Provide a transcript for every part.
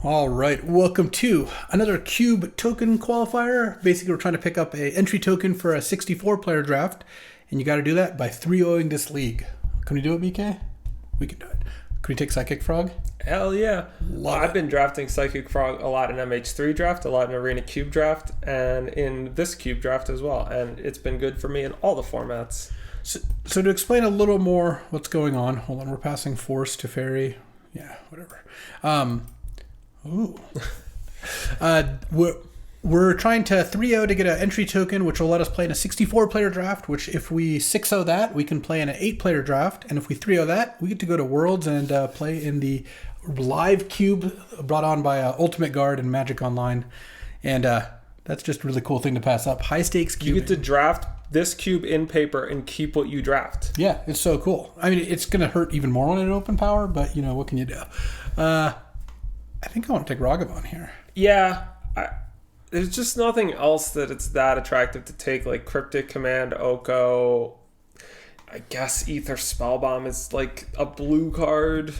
All right, welcome to another Cube token qualifier. Basically, we're trying to pick up an entry token for a 64-player draft, and you got to do that by 3-0ing this league. Can we do it, BK? We can do it. Can we take Psychic Frog? Hell yeah. I've been drafting Psychic Frog a lot in MH3 draft, a lot in Arena Cube draft, and in this Cube draft as well, and it's been good for me in all the formats. So to explain a little more what's going on, hold on, we're passing Force to Fairy. Yeah, whatever. We're trying to 3-0 to get an entry token, which will let us play in a 64-player draft, which if we 6-0 that, we can play in an 8-player draft. And if we 3-0 that, we get to go to Worlds and play in the live cube brought on by Ultimate Guard and Magic Online. And that's just a really cool thing to pass up. High-stakes cube. You get to draft this cube in paper and keep what you draft. Yeah, it's so cool. I mean, it's going to hurt even more on an open power, but, you know, what can you do? I think I want to take Ragavan here. Yeah, there's just nothing else that it's that attractive to take, like Cryptic Command, Oko. I guess Ether Spellbomb is like a blue card.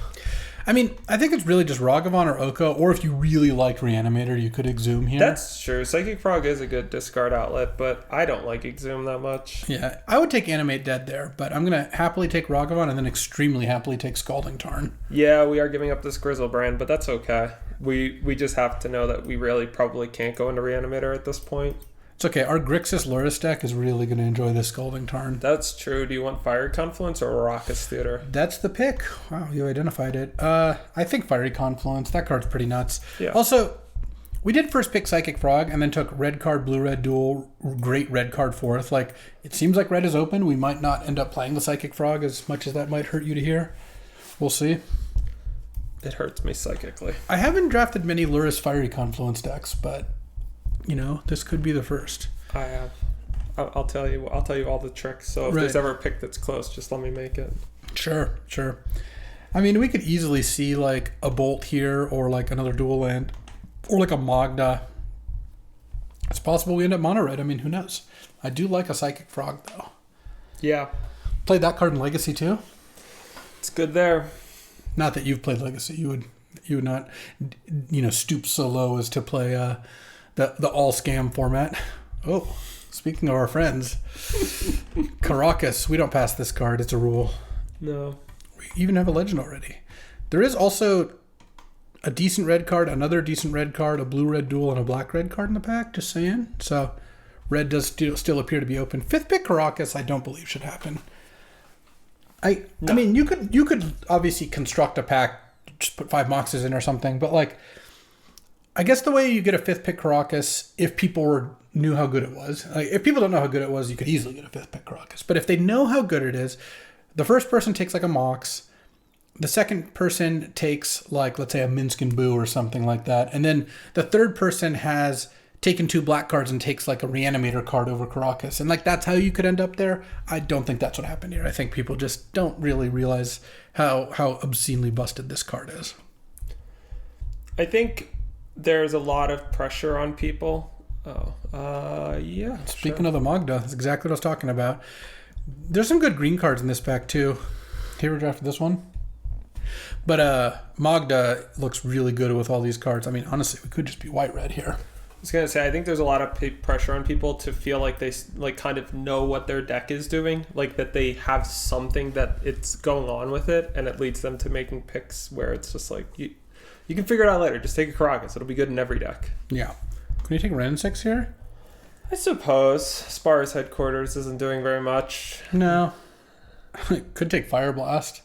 I mean, I think it's really just Ragavan or Oko, or if you really liked Reanimator, you could Exhume here. That's true. Psychic Frog is a good discard outlet, but I don't like Exhume that much. Yeah, I would take Animate Dead there, but I'm going to happily take Ragavan and then extremely happily take Scalding Tarn. Yeah, we are giving up this Grizzlebrand, but that's okay. We just have to know that we really probably can't go into Reanimator at this point. It's okay. Our Grixis Luris deck is really going to enjoy this Scalding Tarn. That's true. Do you want Fiery Confluence or Raucous Theater? That's the pick. Wow, you identified it. I think Fiery Confluence. That card's pretty nuts. Yeah. Also, we did first pick Psychic Frog and then took red card, blue-red duel, great red card fourth. Like, it seems like red is open. We might not end up playing the Psychic Frog as much as that might hurt you to hear. We'll see. It hurts me psychically. I haven't drafted many Luris Fiery Confluence decks, but, you know, this could be the first. I have. I'll tell you all the tricks. So if there's ever a pick that's close, just let me make it. Sure. I mean, we could easily see like a Bolt here or like another dual land or like a Magda. It's possible we end up mono red. I mean, who knows? I do like a Psychic Frog though. Yeah. Played that card in Legacy too? It's good there. Not that you've played Legacy. You would not, you know, stoop so low as to play the all scam format. Oh, speaking of our friends, Caracas. We don't pass this card. It's a rule. No. We even have a legend already. There is also a decent red card, another decent red card, a blue-red duel, and a black-red card in the pack. Just saying. So red does still appear to be open. Fifth pick Caracas, I don't believe should happen. I mean, you could obviously construct a pack, just put 5 Moxes in or something, but like, I guess the way you get a fifth pick Caracas, if people knew how good it was, like if people don't know how good it was, you could easily get a fifth pick Caracas. But if they know how good it is, the first person takes like a Mox, the second person takes like, let's say a Minsk and Boo or something like that, and then the third person has taken 2 black cards and takes like a Reanimator card over Caracas. And like that's how you could end up there. I don't think that's what happened here. I think people just don't really realize how obscenely busted this card is. I think there's a lot of pressure on people. Yeah. Speaking of the Magda, that's exactly what I was talking about. There's some good green cards in this pack too. Here we drafted this one. But Magda looks really good with all these cards. I mean, honestly, we could just be white-red here. I was going to say, I think there's a lot of pressure on people to feel like they like kind of know what their deck is doing, like that they have something that it's going on with it, and it leads them to making picks where it's just like, you can figure it out later. Just take a Caracas. It'll be good in every deck. Yeah. Can you take Ren 6 here? I suppose. Spar's headquarters isn't doing very much. No. Could take Fire Blast.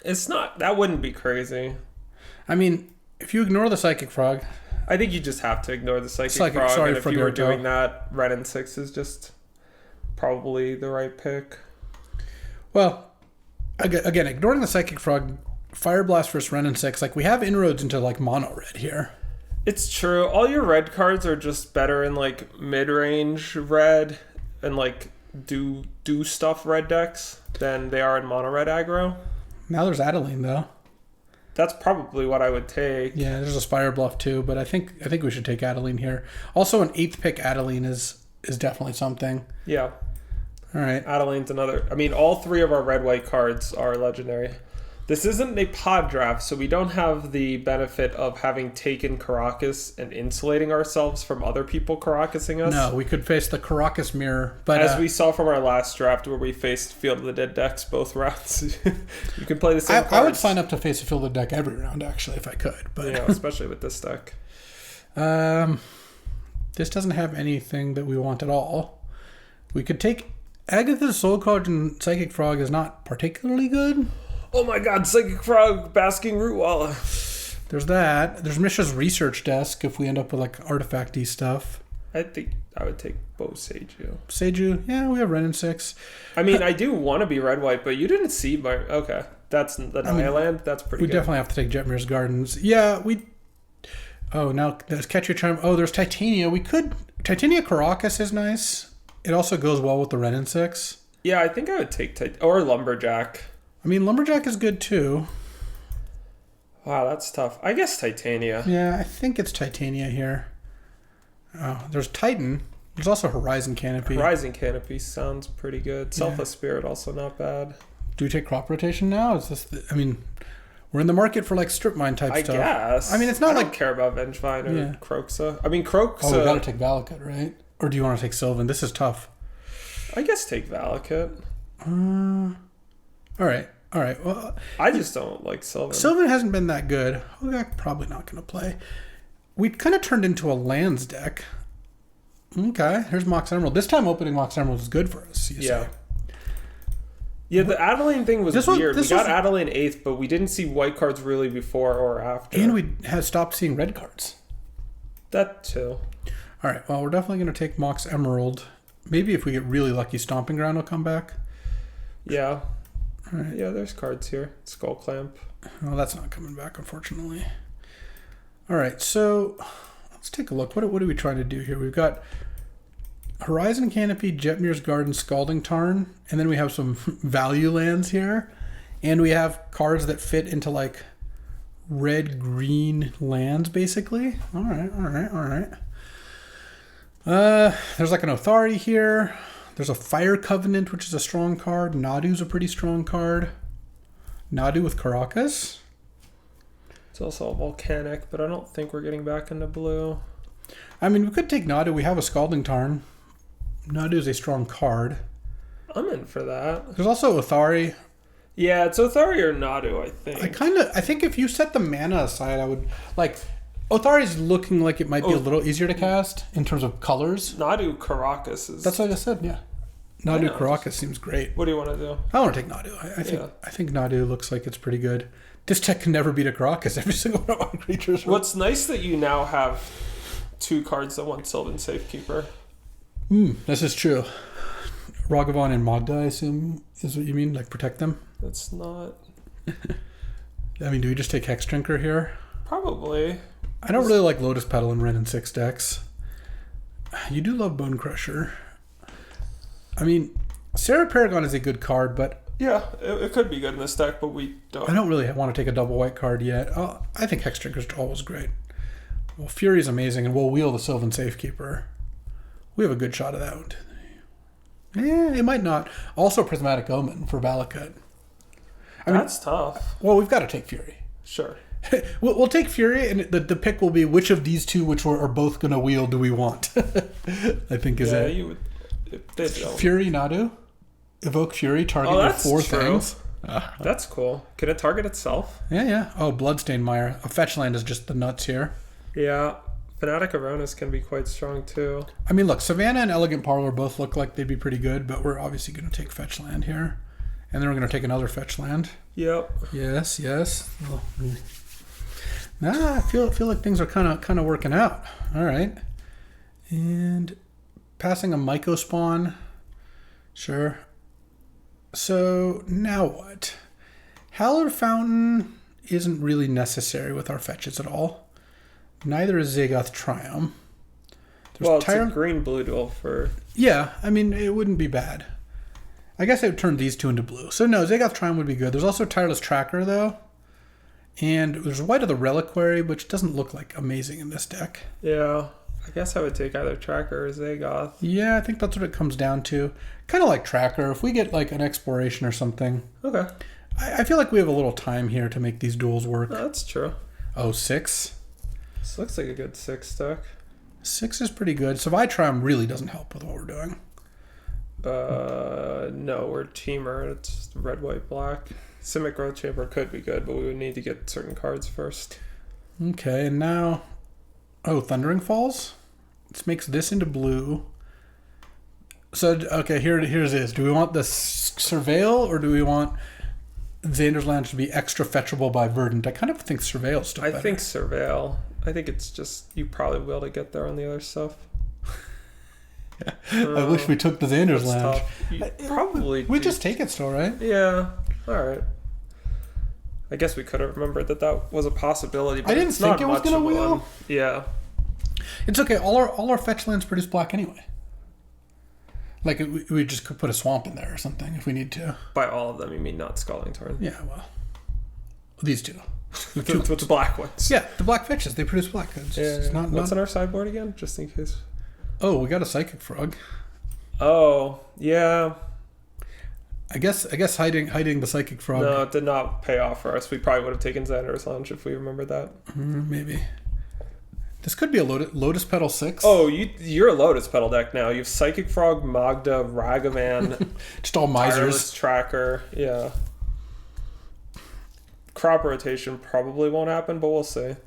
It's not, that wouldn't be crazy. I mean, if you ignore the Psychic Frog... I think you just have to ignore the Psychic Frog, sorry, and if you were doing that, Red and 6 is just probably the right pick. Well, again, ignoring the Psychic Frog, Fire Blast versus Ren and 6, like we have inroads into like mono red here. It's true. All your red cards are just better in like mid-range red and like do stuff red decks than they are in mono red aggro. Now there's Adeline though. That's probably what I would take. Yeah, there's a Spire Bluff too, but I think we should take Adeline here. Also, an 8th pick Adeline is definitely something. Yeah. All right. Adeline's another. I mean, all 3 of our red-white cards are legendary. This isn't a pod draft, so we don't have the benefit of having taken Caracas and insulating ourselves from other people Caracasing us. No, we could face the Caracas mirror. But as we saw from our last draft where we faced Field of the Dead decks both rounds, you can play the same cards. I would sign up to face a Field of the Deck every round, actually, if I could. But yeah, especially with this deck. This doesn't have anything that we want at all. We could take Agatha's Soul Card and Psychic Frog is not particularly good. Oh my god, Psychic Frog, Basking Rootwalla. There's that. There's Misha's Research Desk if we end up with like artifacty stuff. I think I would take Bo Seiju. Seiju, yeah, we have Ren and 6. I mean, I do want to be red-white, but you didn't see my... Okay, that's the Land. That's pretty good. We definitely have to take Jetmir's Gardens. Yeah, we... Oh, now there's Catch Your Charm. Oh, there's Titania. We could... Titania Caracas is nice. It also goes well with the Ren and 6. Yeah, I think I would take... Or Lumberjack. I mean, Lumberjack is good too. Wow, that's tough. I guess Titania. Yeah, I think it's Titania here. Oh, there's Titan. There's also Horizon Canopy. Horizon Canopy sounds pretty good. Selfless Spirit also not bad. Do we take crop rotation now? Is this? I mean, we're in the market for like strip mine type stuff. I guess. I mean, it's not I don't care about Vengevine or Croxa. I mean, Croxa. Oh, we gotta take Valakut, right? Or do you want to take Sylvan? This is tough. I guess take Valakut. All right. Well, I just don't like Sylvan. Sylvan hasn't been that good. Hogak probably not going to play. We kind of turned into a lands deck. Okay, here's Mox Emerald. This time opening Mox Emerald is good for us, you say. Yeah, the Adeline thing was weird. We got was... Adeline 8th, but we didn't see white cards really before or after. And we had stopped seeing red cards. That too. All right, well, we're definitely going to take Mox Emerald. Maybe if we get really lucky, Stomping Ground will come back. Yeah. All right. Yeah, there's cards here. Skull Clamp. Well, that's not coming back, unfortunately. All right, so let's take a look. What are we trying to do here? We've got Horizon Canopy, Jetmir's Garden, Scalding Tarn, and then we have some value lands here. And we have cards that fit into like red-green lands, basically. All right. There's like an Authority here. There's a Fire Covenant, which is a strong card. Nadu's a pretty strong card. Nadu with Caracas. It's also a Volcanic, but I don't think we're getting back into blue. I mean, we could take Nadu. We have a Scalding Tarn. Nadu is a strong card. I'm in for that. There's also Authari. Yeah, it's Authari or Nadu, I think. I think if you set the mana aside, I would like... Authari's looking like it might be a little easier to cast in terms of colors. Nadu Caracas is... That's what I just said, yeah. Nadu Caracas seems great. What do you want to do? I want to take Nadu. I think Nadu looks like it's pretty good. This deck can never beat a Caracas. Every single one of my creatures. What's nice that you now have 2 cards that want Sylvan Safekeeper. This is true. Ragavan and Magda, I assume, is what you mean? Like, protect them? That's not... I mean, do we just take Hex Drinker here? Probably. I don't really like Lotus Petal and Ren and 6 decks. You do love Bone Crusher. I mean, Sarah Paragon is a good card, but... Yeah, it could be good in this deck, but we don't... I don't really want to take a double white card yet. I think Hex Drinker's always great. Well, Fury's amazing, and we'll wheel the Sylvan Safekeeper. We have a good shot of that one. Yeah, it might not. Also Prismatic Omen for Valakut. That's tough. Well, we've got to take Fury. Sure. We'll take Fury, and the pick will be which of these two, which are both going to wheel, do we want? I think is it. You would. They don't. Fury Nadu? Evoke Fury, target your 4 things. That's cool. Can it target itself? Yeah. Oh, Bloodstained Mire. A fetch land is just the nuts here. Yeah. Fanatic Aronas can be quite strong too. I mean, look, Savannah and Elegant Parlor both look like they'd be pretty good, but we're obviously going to take fetch land here. And then we're going to take another fetch land. Yep. Yes. Well, I feel like things are kind of working out. All right. And passing a Myco Spawn. Sure. So now what? Hallowed Fountain isn't really necessary with our fetches at all. Neither is Zagoth Triumph. It's a green-blue duel for... Yeah, I mean, it wouldn't be bad. I guess I would turn these two into blue. So no, Zagoth Triumph would be good. There's also Tireless Tracker, though. And there's White of the Reliquary, which doesn't look like amazing in this deck. Yeah, I guess I would take either Tracker or Zagoth. Yeah, I think that's what it comes down to. Kind of like Tracker. If we get like an Exploration or something. Okay. I feel like we have a little time here to make these duels work. No, that's true. Oh, 6? This looks like a good 6 deck. 6 is pretty good. Savai really doesn't help with what we're doing. No, we're teamer. It's red, white, black. Simic Growth Chamber could be good, but we would need to get certain cards first. Okay, and now... Oh, Thundering Falls? This makes this into blue. So, okay, here's this. Do we want the Surveil, or do we want Xander's Lounge to be extra fetchable by Verdant? I kind of think Surveil's still better. I think Surveil. I think it's just... You probably will to get there on the other stuff. I wish we took the Xander's Lounge. Probably. We just take it still, right? Yeah. All right. I guess we could have remembered that was a possibility. But I didn't think it was going to wheel. Yeah. It's okay. All our fetch lands produce black anyway. Like, we just could put a swamp in there or something if we need to. By all of them, you mean not Scalding Tarn? Yeah, well. These two. The black ones. Yeah, the black fetches. They produce black. It's not, What's on our sideboard again? Just in case. Oh, we got a Psychic Frog. Oh, yeah. I guess hiding the Psychic Frog. No, it did not pay off for us. We probably would have taken Xander's Lounge if we remembered that. Maybe. This could be a Lotus Petal 6. Oh, you're a Lotus Petal deck now. You have Psychic Frog, Magda, Ragavan. Just all misers. Tireless Tracker. Yeah. Crop rotation probably won't happen, but we'll see.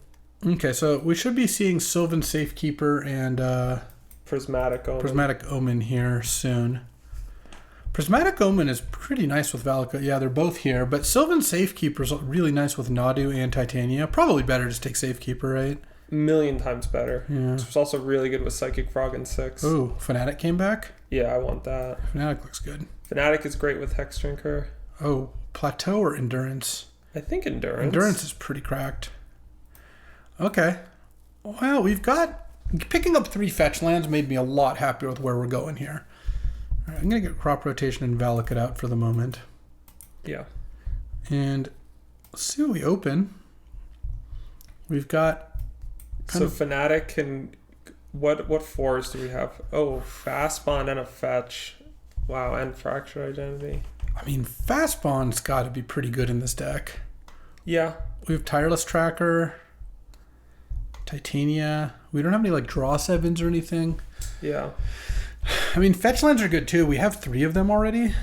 Okay, so we should be seeing Sylvan Safekeeper and Prismatic Omen. Prismatic Omen here soon. Prismatic Omen is pretty nice with Valakut. Yeah, they're both here. But Sylvan Safekeeper is really nice with Nadu and Titania. Probably better to take Safekeeper, right? Million times better. Yeah. It's also really good with Psychic Frog and 6. Oh, Fnatic came back? Yeah, I want that. Fnatic looks good. Fnatic is great with Hex Drinker. Oh, Plateau or Endurance? I think Endurance. Endurance is pretty cracked. Okay. Well, we've got... Picking up 3 fetch lands made me a lot happier with where we're going here. All right, I'm going to get Crop Rotation and Valakut out for the moment. Yeah. And let's see what we open. We've got... Fnatic can... What 4s do we have? Oh, Fast Bond and a Fetch. Wow, and Fractured Identity. I mean, Fast Bond's got to be pretty good in this deck. Yeah. We have Tireless Tracker, Titania. We don't have any, like, Draw 7s or anything. Yeah. I mean, fetch lands are good, too. We have 3 of them already. It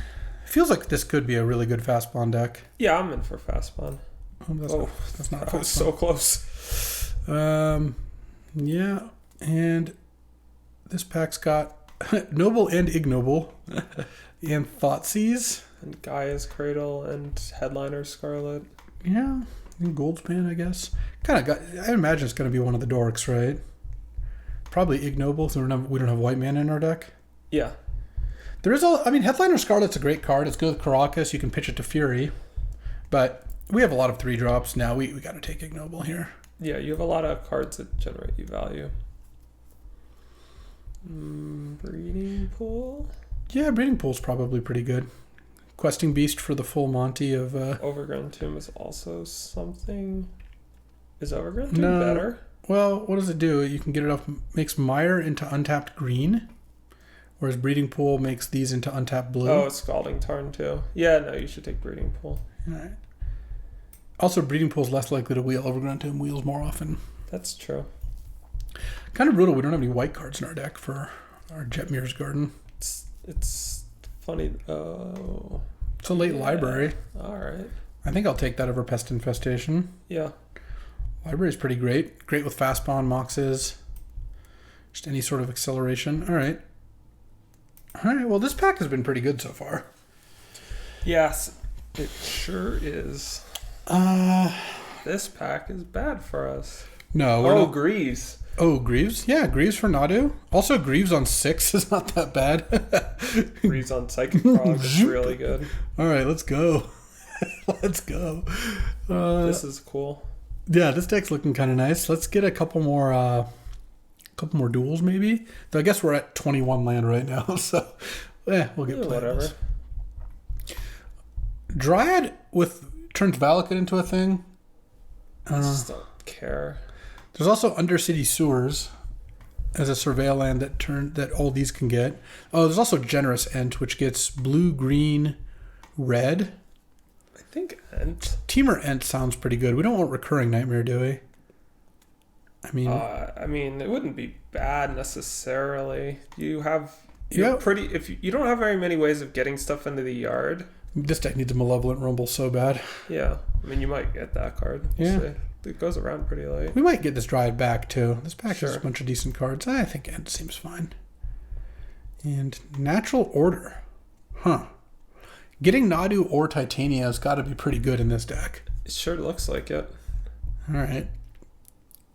feels like this could be a really good Fast Bond deck. Yeah, I'm in for Fast Bond. That's not that was so close. Yeah, and this pack's got Noble and Ignoble, and Thoughtseize. And Gaia's Cradle and Headliner Scarlet. Yeah, and Goldspan, I guess. I imagine it's going to be one of the dorks, right? Probably Ignoble, so we don't have white mana in our deck. Yeah. Headliner Scarlet's a great card. It's good with Caracas. You can pitch it to Fury. But we have a lot of 3-drops now. We got to take Ignoble here. Yeah, you have a lot of cards that generate you value. Breeding Pool? Yeah, Breeding Pool's probably pretty good. Questing Beast for the full Monty of... Overgrown Tomb is also something... Is Overgrown Tomb better? Well, what does it do? You can get it off... Makes Mire into untapped green, whereas Breeding Pool makes these into untapped blue. Oh, it's Scalding Tarn too. Yeah, no, you should take Breeding Pool. All right. Also, Breeding Pool's less likely to wheel. Overgrown Tomb wheels more often. That's true. Kind of brutal. We don't have any white cards in our deck for our Jetmir's Garden. It's funny. Oh. It's a late library. All right. I think I'll take that over Pest Infestation. Yeah. Library's pretty great. Great with Fast Bond, Moxes. Just any sort of acceleration. All right. Well, this pack has been pretty good so far. Yes, it sure is. This pack is bad for us. No. Greaves. Oh, Greaves? Yeah, Greaves for Nadu. Also, Greaves on 6 is not that bad. Greaves on Psychic Frog is really good. All right, let's go. Let's go. This is cool. Yeah, this deck's looking kind of nice. Let's get a couple more duels, maybe. Though I guess we're at 21 land right now, so we'll get whatever. Dryad turns Valakut into a thing. I just don't care. There's also Undercity Sewers as a surveil land that all these can get. Oh, there's also Generous Ent, which gets blue, green, red. I think Ent. Teamer Ent sounds pretty good. We don't want recurring Nightmare, do we? I mean, it wouldn't be bad necessarily. You have you don't have very many ways of getting stuff into the yard. This deck needs a Malevolent Rumble so bad. Yeah, I mean, you might get that card. We'll see. It goes around pretty late. We might get this Dryad back too. This pack has a bunch of decent cards. I think Ent seems fine. And Natural Order. Huh. Getting Nadu or Titania has got to be pretty good in this deck. It sure looks like it. All right.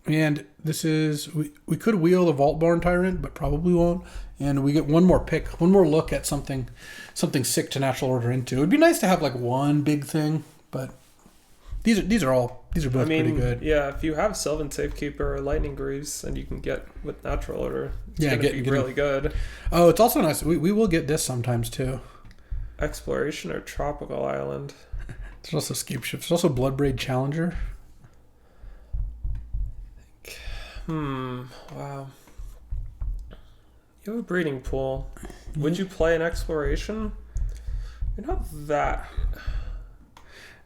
And this is... We could wheel the Vault Barn Tyrant, but probably won't. And we get one more pick, one more look at something sick to Natural Order into. It would be nice to have like one big thing, but these are both pretty good. Yeah, if you have Sylvan Safekeeper or Lightning Greaves, and you can get with Natural Order, it's going to be really good. Oh, it's also nice. We will get this sometimes too. Exploration or Tropical Island. There's also Scape Shift. There's also Bloodbraid Challenger. Wow. You have a breeding pool. Would you play an Exploration? You're not that...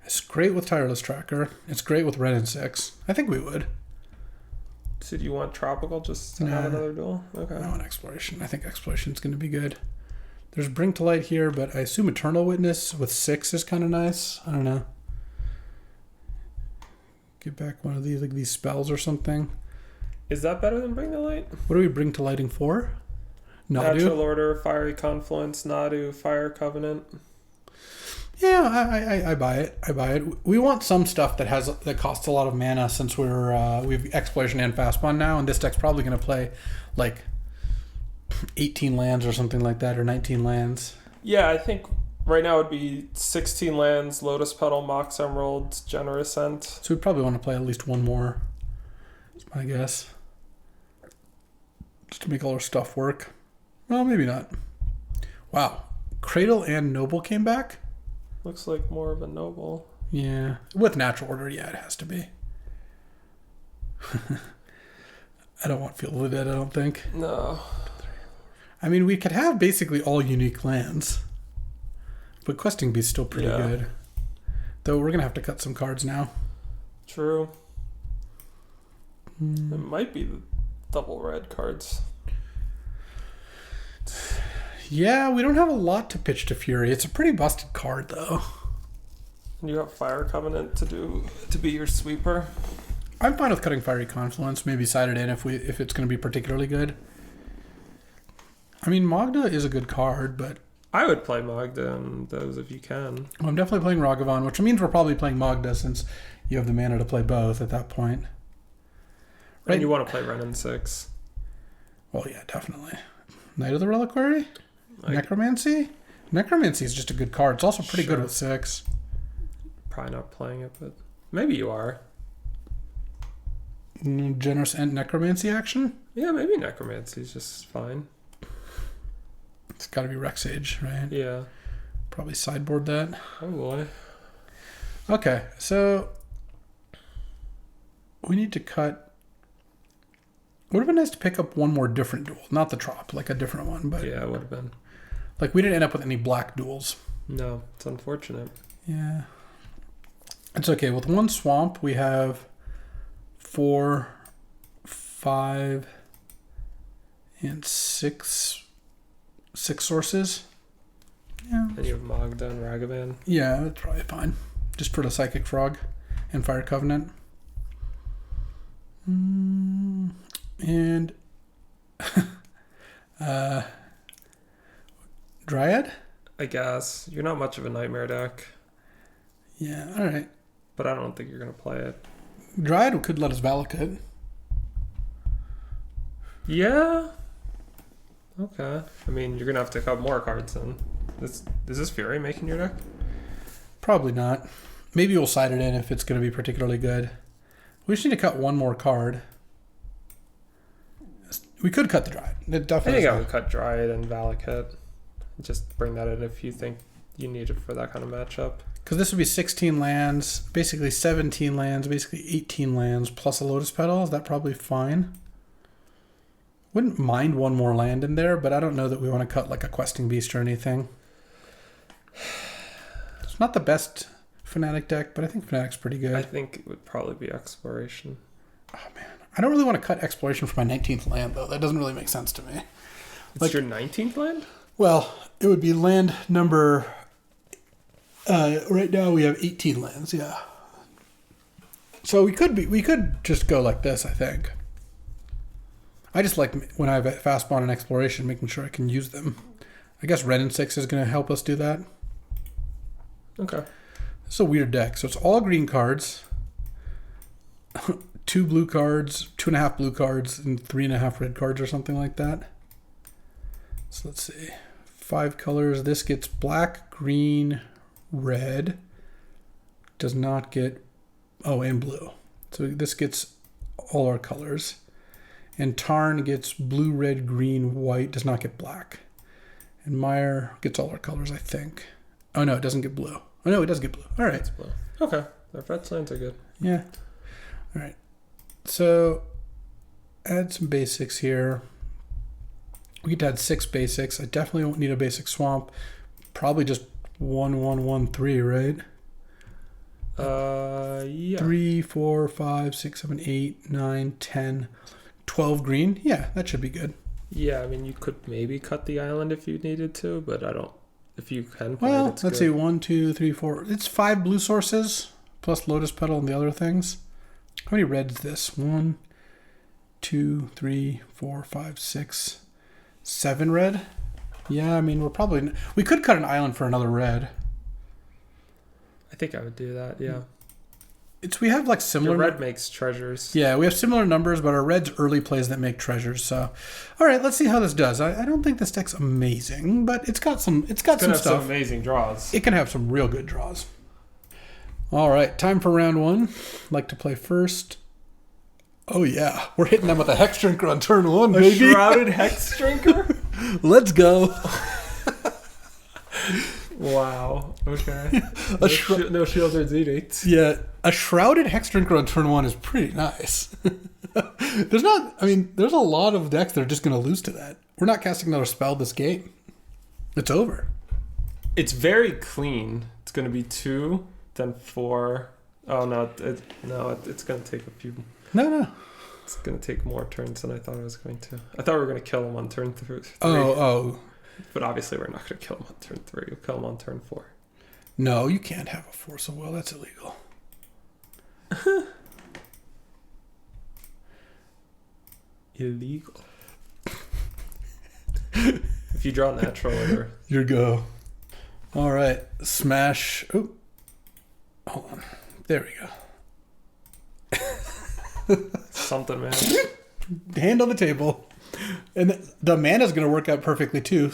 It's great with Tireless Tracker. It's great with Ren and 6. I think we would. So do you want Tropical just to have another duel? Okay. I want Exploration. I think Exploration's going to be good. There's Bring to Light here, but I assume Eternal Witness with 6 is kind of nice. I don't know. Get back one of these spells or something. Is that better than Bring to Light? What do we Bring to Lighting for? Nadu? Natural Order, Fiery Confluence, Nadu, Fire Covenant. Yeah, I buy it. We want some stuff that costs a lot of mana since we've Exploration and Fastbond now, and this deck's probably going to play like 18 lands or something like that, or 19 lands. Yeah, I think right now it would be 16 lands, Lotus Petal, Mox Emerald, Generous Ent. So we'd probably want to play at least one more, that's my guess. Just to make all our stuff work. Well, maybe not. Wow. Cradle and Noble came back? Looks like more of a Noble. Yeah. With Natural Order, yeah, it has to be. I don't want Field of the Dead, I don't think. No. I mean, we could have basically all unique lands. But Questing Beast's still pretty good. Though we're going to have to cut some cards now. True. It might be the double red cards. Yeah, we don't have a lot to pitch to Fury. It's a pretty busted card, though. You got Fire Covenant to be your sweeper. I'm fine with cutting Fiery Confluence. Maybe side it in if it's going to be particularly good. I mean, Magda is a good card, but I would play Magda on those if you can. Well, I'm definitely playing Ragavan, which means we're probably playing Magda since you have the mana to play both at that point. Right? And you want to play Ren and 6. Well, yeah, definitely. Knight of the Reliquary? Necromancy? Necromancy is just a good card. It's also pretty good with 6. Probably not playing it, but maybe you are. Generous Ent Necromancy action? Yeah, maybe Necromancy is just fine. It's got to be Rexage, right? Yeah. Probably sideboard that. Oh boy. Okay, so we need to cut. Would have been nice to pick up one more different duel, not the Trop, like a different one, but yeah, it would have been. Like we didn't end up with any black duels. No, it's unfortunate. Yeah, it's okay. With one swamp, we have 4, 5, and 6 sources. Yeah. And you have Magda and Ragavan. Yeah, that's probably fine. Just put a Psychic Frog and Fire Covenant. And Dryad? I guess. You're not much of a Nightmare deck. Yeah, alright. But I don't think you're going to play it. Dryad could let us Valakut. Yeah. Okay. I mean, you're going to have to cut more cards then. Is this Fury making your deck? Probably not. Maybe we'll side it in if it's going to be particularly good. We just need to cut one more card. We could cut the Dryad. It definitely. I think I would cut Dryad and Valakut. Just bring that in if you think you need it for that kind of matchup. Because this would be 16 lands, basically 17 lands, basically 18 lands, plus a Lotus Petal. Is that probably fine? Wouldn't mind one more land in there, but I don't know that we want to cut like a Questing Beast or anything. It's not the best Fnatic deck, but I think Fnatic's pretty good. I think it would probably be Exploration. Oh, man. I don't really want to cut Exploration for my 19th land, though. That doesn't really make sense to me. It's your 19th land? Well, it would be land number... right now we have 18 lands, yeah. So we could just go like this, I think. I just like when I have fast spawn and Exploration, making sure I can use them. I guess Red and 6 is going to help us do that. Okay. It's a weird deck. So it's all green cards, 2 blue cards, 2.5 blue cards, and 3.5 red cards or something like that. So let's see. 5 colors. This gets black, green, red. Does not get... Oh, and blue. So this gets all our colors. And Tarn gets blue, red, green, white. Does not get black. And Meyer gets all our colors, I think. Oh, no, it doesn't get blue. Oh, no, it does get blue. All right. It's blue. Okay. The red lands are good. Yeah. All right. So add some basics here. We get to add 6 basics. I definitely don't need a basic swamp. Probably just 1, 1, 1, 3, right? Yeah. 3, 4, 5, 6, 7, 8, 9, 10, 12 green. Yeah, that should be good. Yeah, I mean, you could maybe cut the island if you needed to, but I don't. If you can play Well, it, it's let's good. see. 1, 2, 3, 4. It's 5 blue sources plus Lotus Petal and the other things. How many reds is this? 1, 2, 3, 4, 5, 6, 7 red. Yeah, I mean, we could cut an island for another red. I think I would do that, yeah. We have like similar... Your red makes treasures. Yeah, we have similar numbers, but our red's early plays that make treasures. So, all right, let's see how this does. I don't think this deck's amazing, but it's got some stuff. Some amazing draws. It can have some real good draws. All right, time for round 1. Like to play first. Oh yeah, we're hitting them with a Hex Drinker on turn 1, A baby. Shrouded Hex Drinker? Let's go. Wow. Okay. A No shields or Z-dates. Yeah, a Shrouded Hex Drinker on turn 1 is pretty nice. There's a lot of decks that are just going to lose to that. We're not casting another spell this game. It's over. It's very clean. It's going to be 2, then 4. Oh, no. It's going to take a few. No. It's going to take more turns than I thought it was going to. I thought we were going to kill him on turn 3. Oh. But obviously we're not going to kill him on turn 3. We'll kill him on turn 4. No, you can't have a Force of Will. That's illegal. Illegal. If you draw natural or... Your go. All right. Smash. Oh. Hold on. There we go. Something, man. Hand on the table. And the mana's going to work out perfectly, too.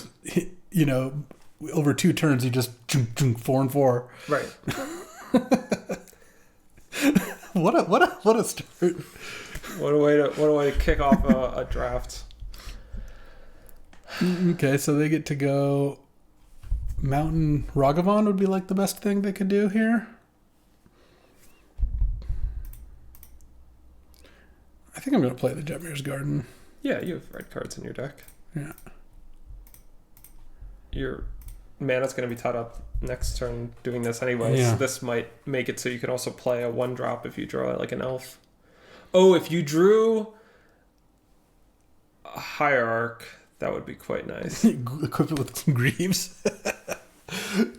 You know, over 2 turns, you just 4 and 4. Right. What a start. What a way to kick off a draft. Okay, so they get to go. Mountain Ragavan would be like the best thing they could do here. I think I'm going to play the Jetmir's Garden. Yeah, you have red cards in your deck. Yeah. Your mana's going to be tied up next turn doing this anyway, Yeah. so this might make it so you can also play a 1-drop if you draw like an elf. Oh, if you drew a Hierarch, that would be quite nice. Equip it with some Greaves.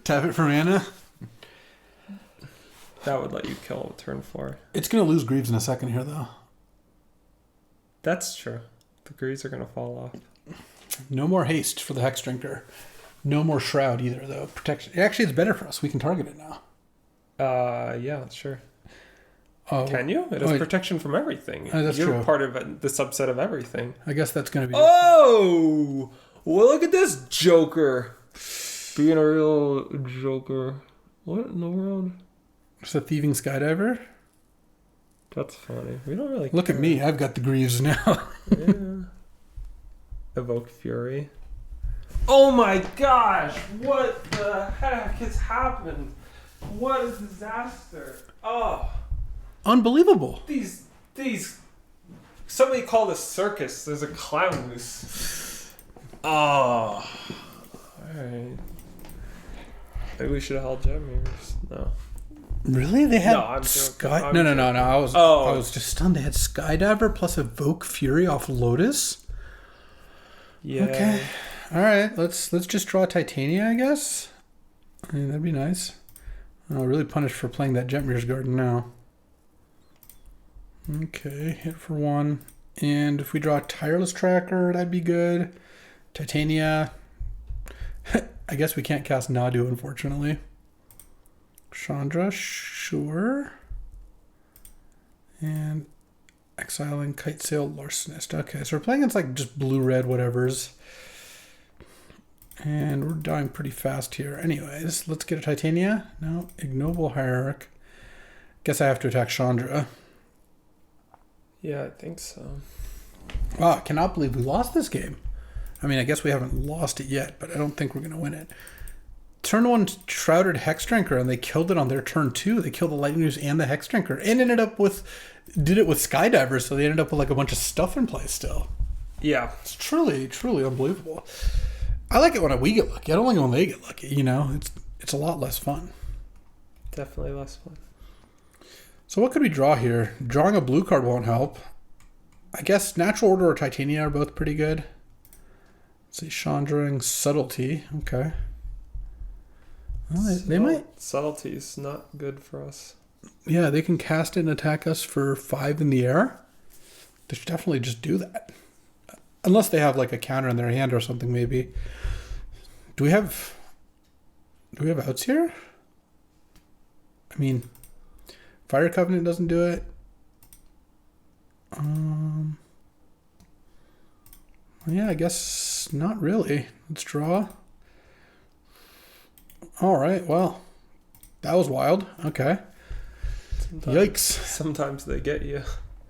Tap it for mana. That would let you kill him turn 4. It's going to lose Greaves in a second here, though. That's true. The Greaves are going to fall off. No more haste for the Hex Drinker. No more Shroud either, though. Protection. Actually, it's better for us. We can target it now. Yeah, sure. Oh, Can you? It has protection from everything. That's You're true. part of the subset of everything. I guess that's going to be... Oh! Well, look at this Joker. Being a real Joker. What in the world? It's a Thieving Skydiver. That's funny. We don't really Look at me. I've got the Greaves now. Yeah. Evoke Fury. Oh my gosh! What the heck has happened? What a disaster! Oh, Unbelievable. these. Somebody call this circus. There's a clown loose. Oh. All right. Maybe we should have held Jetmir's. No. Really? They had No, I'm Sky... joking. No. I was just stunned. They had Skydiver plus Evoke Fury off Lotus. Yeah. Okay. All right. Let's just draw Titania, I guess. I mean, that'd be nice. I'll really punished for playing that Jetmir's Garden now. Okay, hit for 1. And if we draw a Tireless Tracker, that'd be good. Titania. I guess we can't cast Nadu, unfortunately. Chandra, sure. And exiling Kitesail Larcenist. Okay, so we're playing against like just blue-red whatevers. And we're dying pretty fast here. Anyways, let's get a Titania. No, Ignoble Hierarch. Guess I have to attack Chandra. Yeah, I think so. Wow, I cannot believe we lost this game. I mean, I guess we haven't lost it yet, but I don't think we're going to win it. Turn 1 Shrouded Hexdrinker, and they killed it on their turn 2. They killed the Lightning Noose and the Hexdrinker, and did it with Skydiver, so they ended up with like a bunch of stuff in play still. Yeah. It's truly, truly unbelievable. I like it when we get lucky. I don't like it when they get lucky, you know? It's a lot less fun. Definitely less fun. So what could we draw here? Drawing a blue card won't help. I guess Natural Order or Titania are both pretty good. Let's see, Chandraing Subtlety. Okay. Well, they might... Subtlety is not good for us. Yeah, they can cast it and attack us for 5 in the air. They should definitely just do that. Unless they have like a counter in their hand or something, maybe. Do we have outs here? I mean, Fire Covenant doesn't do it. Yeah, I guess not really. Let's draw. All right, well, that was wild. Okay. Yikes. Sometimes they get you.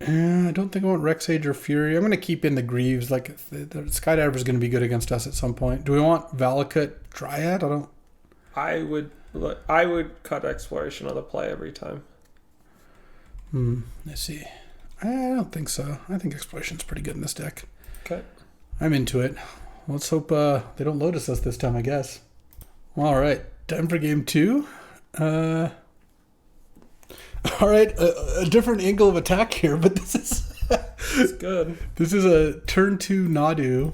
I don't think I want Rexage or Fury. I'm going to keep in the Greaves. Like, the Skydiver is going to be good against us at some point. Do we want Valakut Dryad? I would cut Exploration on the play every time. Let's see. I don't think so. I think Exploration's pretty good in this deck. Okay. I'm into it. Let's hope they don't Lotus us this time, I guess. All right. Time for game 2. All right, a different angle of attack here, but this is... It's good. This is a turn 2 Nadu.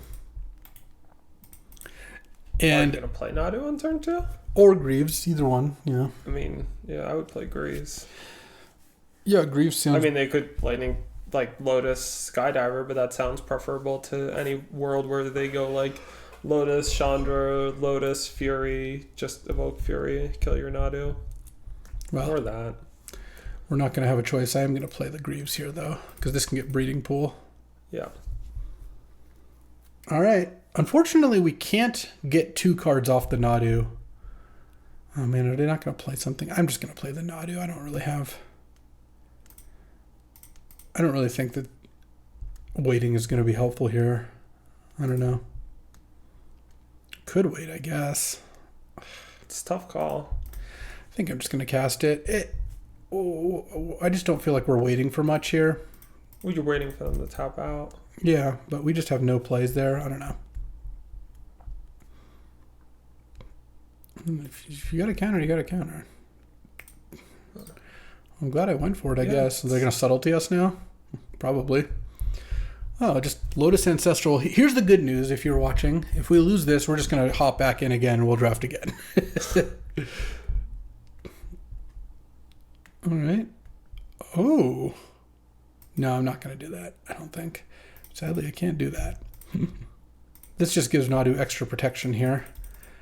And Are you going to play Nadu on turn 2? Or Greaves, either one, yeah. I mean, yeah, I would play Greaves. Yeah, Greaves sounds... I mean, they could Lightning, like Lotus, Skydiver, but that sounds preferable to any world where they go like Lotus, Chandra, Lotus, Fury, just evoke Fury, kill your Nadu. Well, or that. We're not going to have a choice. I am going to play the Greaves here, though, because this can get Breeding Pool. Yeah. All right. Unfortunately, we can't get 2 cards off the Nadu. Oh, man, are they not going to play something? I'm just going to play the Nadu. I don't really think that waiting is going to be helpful here. I don't know. Could wait, I guess. It's a tough call. I think I'm just going to cast it. I just don't feel like we're waiting for much here. Well, you're waiting for them to tap out. Yeah, but we just have no plays there. I don't know. If you got a counter, you got a counter. I'm glad I went for it, I guess. Are they going to Subtlety us now? Probably. Oh, just Lotus Ancestral. Here's the good news if you're watching. If we lose this, we're just going to hop back in again and we'll draft again. All right. Oh. No, I'm not going to do that, I don't think. Sadly, I can't do that. This just gives Nadu extra protection here.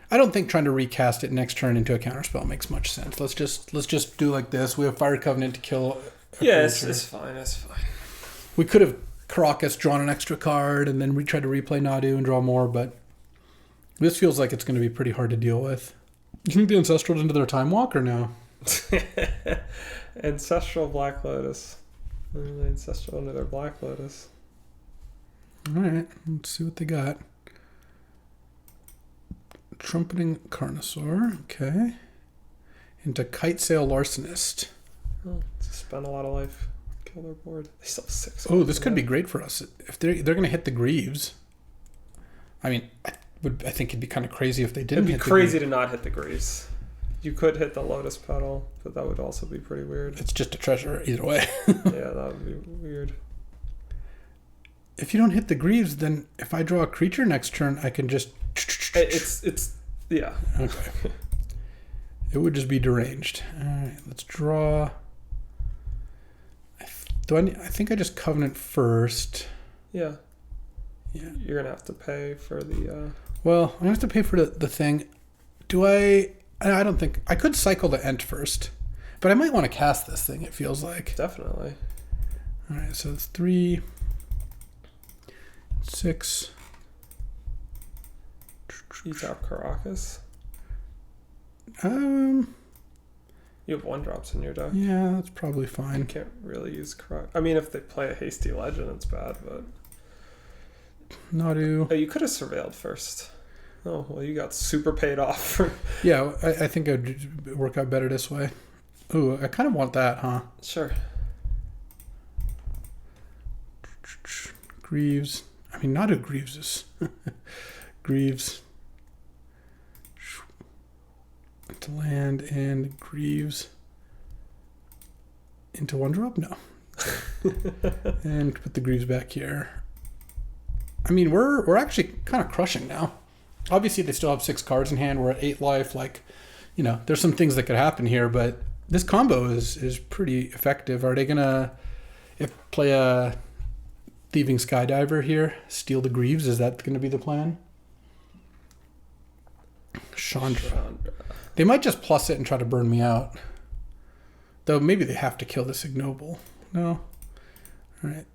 I don't think trying to recast it next turn into a counterspell makes much sense. Let's just do like this. We have Fire Covenant to kill. Yeah, it's fine. It's fine. We could have Caracas drawn an extra card and then we tried to replay Nadu and draw more, but this feels like it's going to be pretty hard to deal with. Do you think the Ancestral's into their Time Walk or no? Ancestral Black Lotus. Ancestral into their Black Lotus. All right, let's see what they got. Trumpeting Carnosaur, okay. Into Kitesail Larcenist. Oh, spend a lot of life. Kill their board. They still have 6. Oh, this could be great for us. If they're going to hit the Greaves. I mean, I think it'd be kind of crazy if they didn't. It'd be crazy to not hit the Greaves. You could hit the Lotus Petal, but that would also be pretty weird. It's just a treasure either way. Yeah, that would be weird. If you don't hit the Greaves, then if I draw a creature next turn, I can just... It's yeah. Okay. It would just be deranged. All right, let's draw. I think I just Covenant first. Yeah. Yeah. You're going to have to pay for the... Well, I'm going to have to pay for the thing. Do I don't think... I could cycle the Ent first. But I might want to cast this thing, it feels like. Definitely. All right, so it's 3, 6. You tap Caracas. You have 1-drops in your deck. Yeah, that's probably You fine. can't really use Caracas. I mean, if they play a Hasty Legend, it's bad, but... Nadu. Oh, you could have Surveilled first. Oh, well, you got super paid off. Yeah, I think it would work out better this way. Ooh, I kind of want that, huh? Sure. Greaves. I mean, Nadu Greaves is... Greaves. To land and Greaves. Into 1-drop? No. And put the Greaves back here. I mean, we're actually kind of crushing now. Obviously, they still have 6 cards in hand. We're at 8 life. Like, you know, there's some things that could happen here, but this combo is pretty effective. Are they gonna play a Thieving Skydiver here? Steal the Greaves? Is that gonna be the plan? Chandra. They might just plus it and try to burn me out. Though maybe they have to kill this ignoble. No. All right.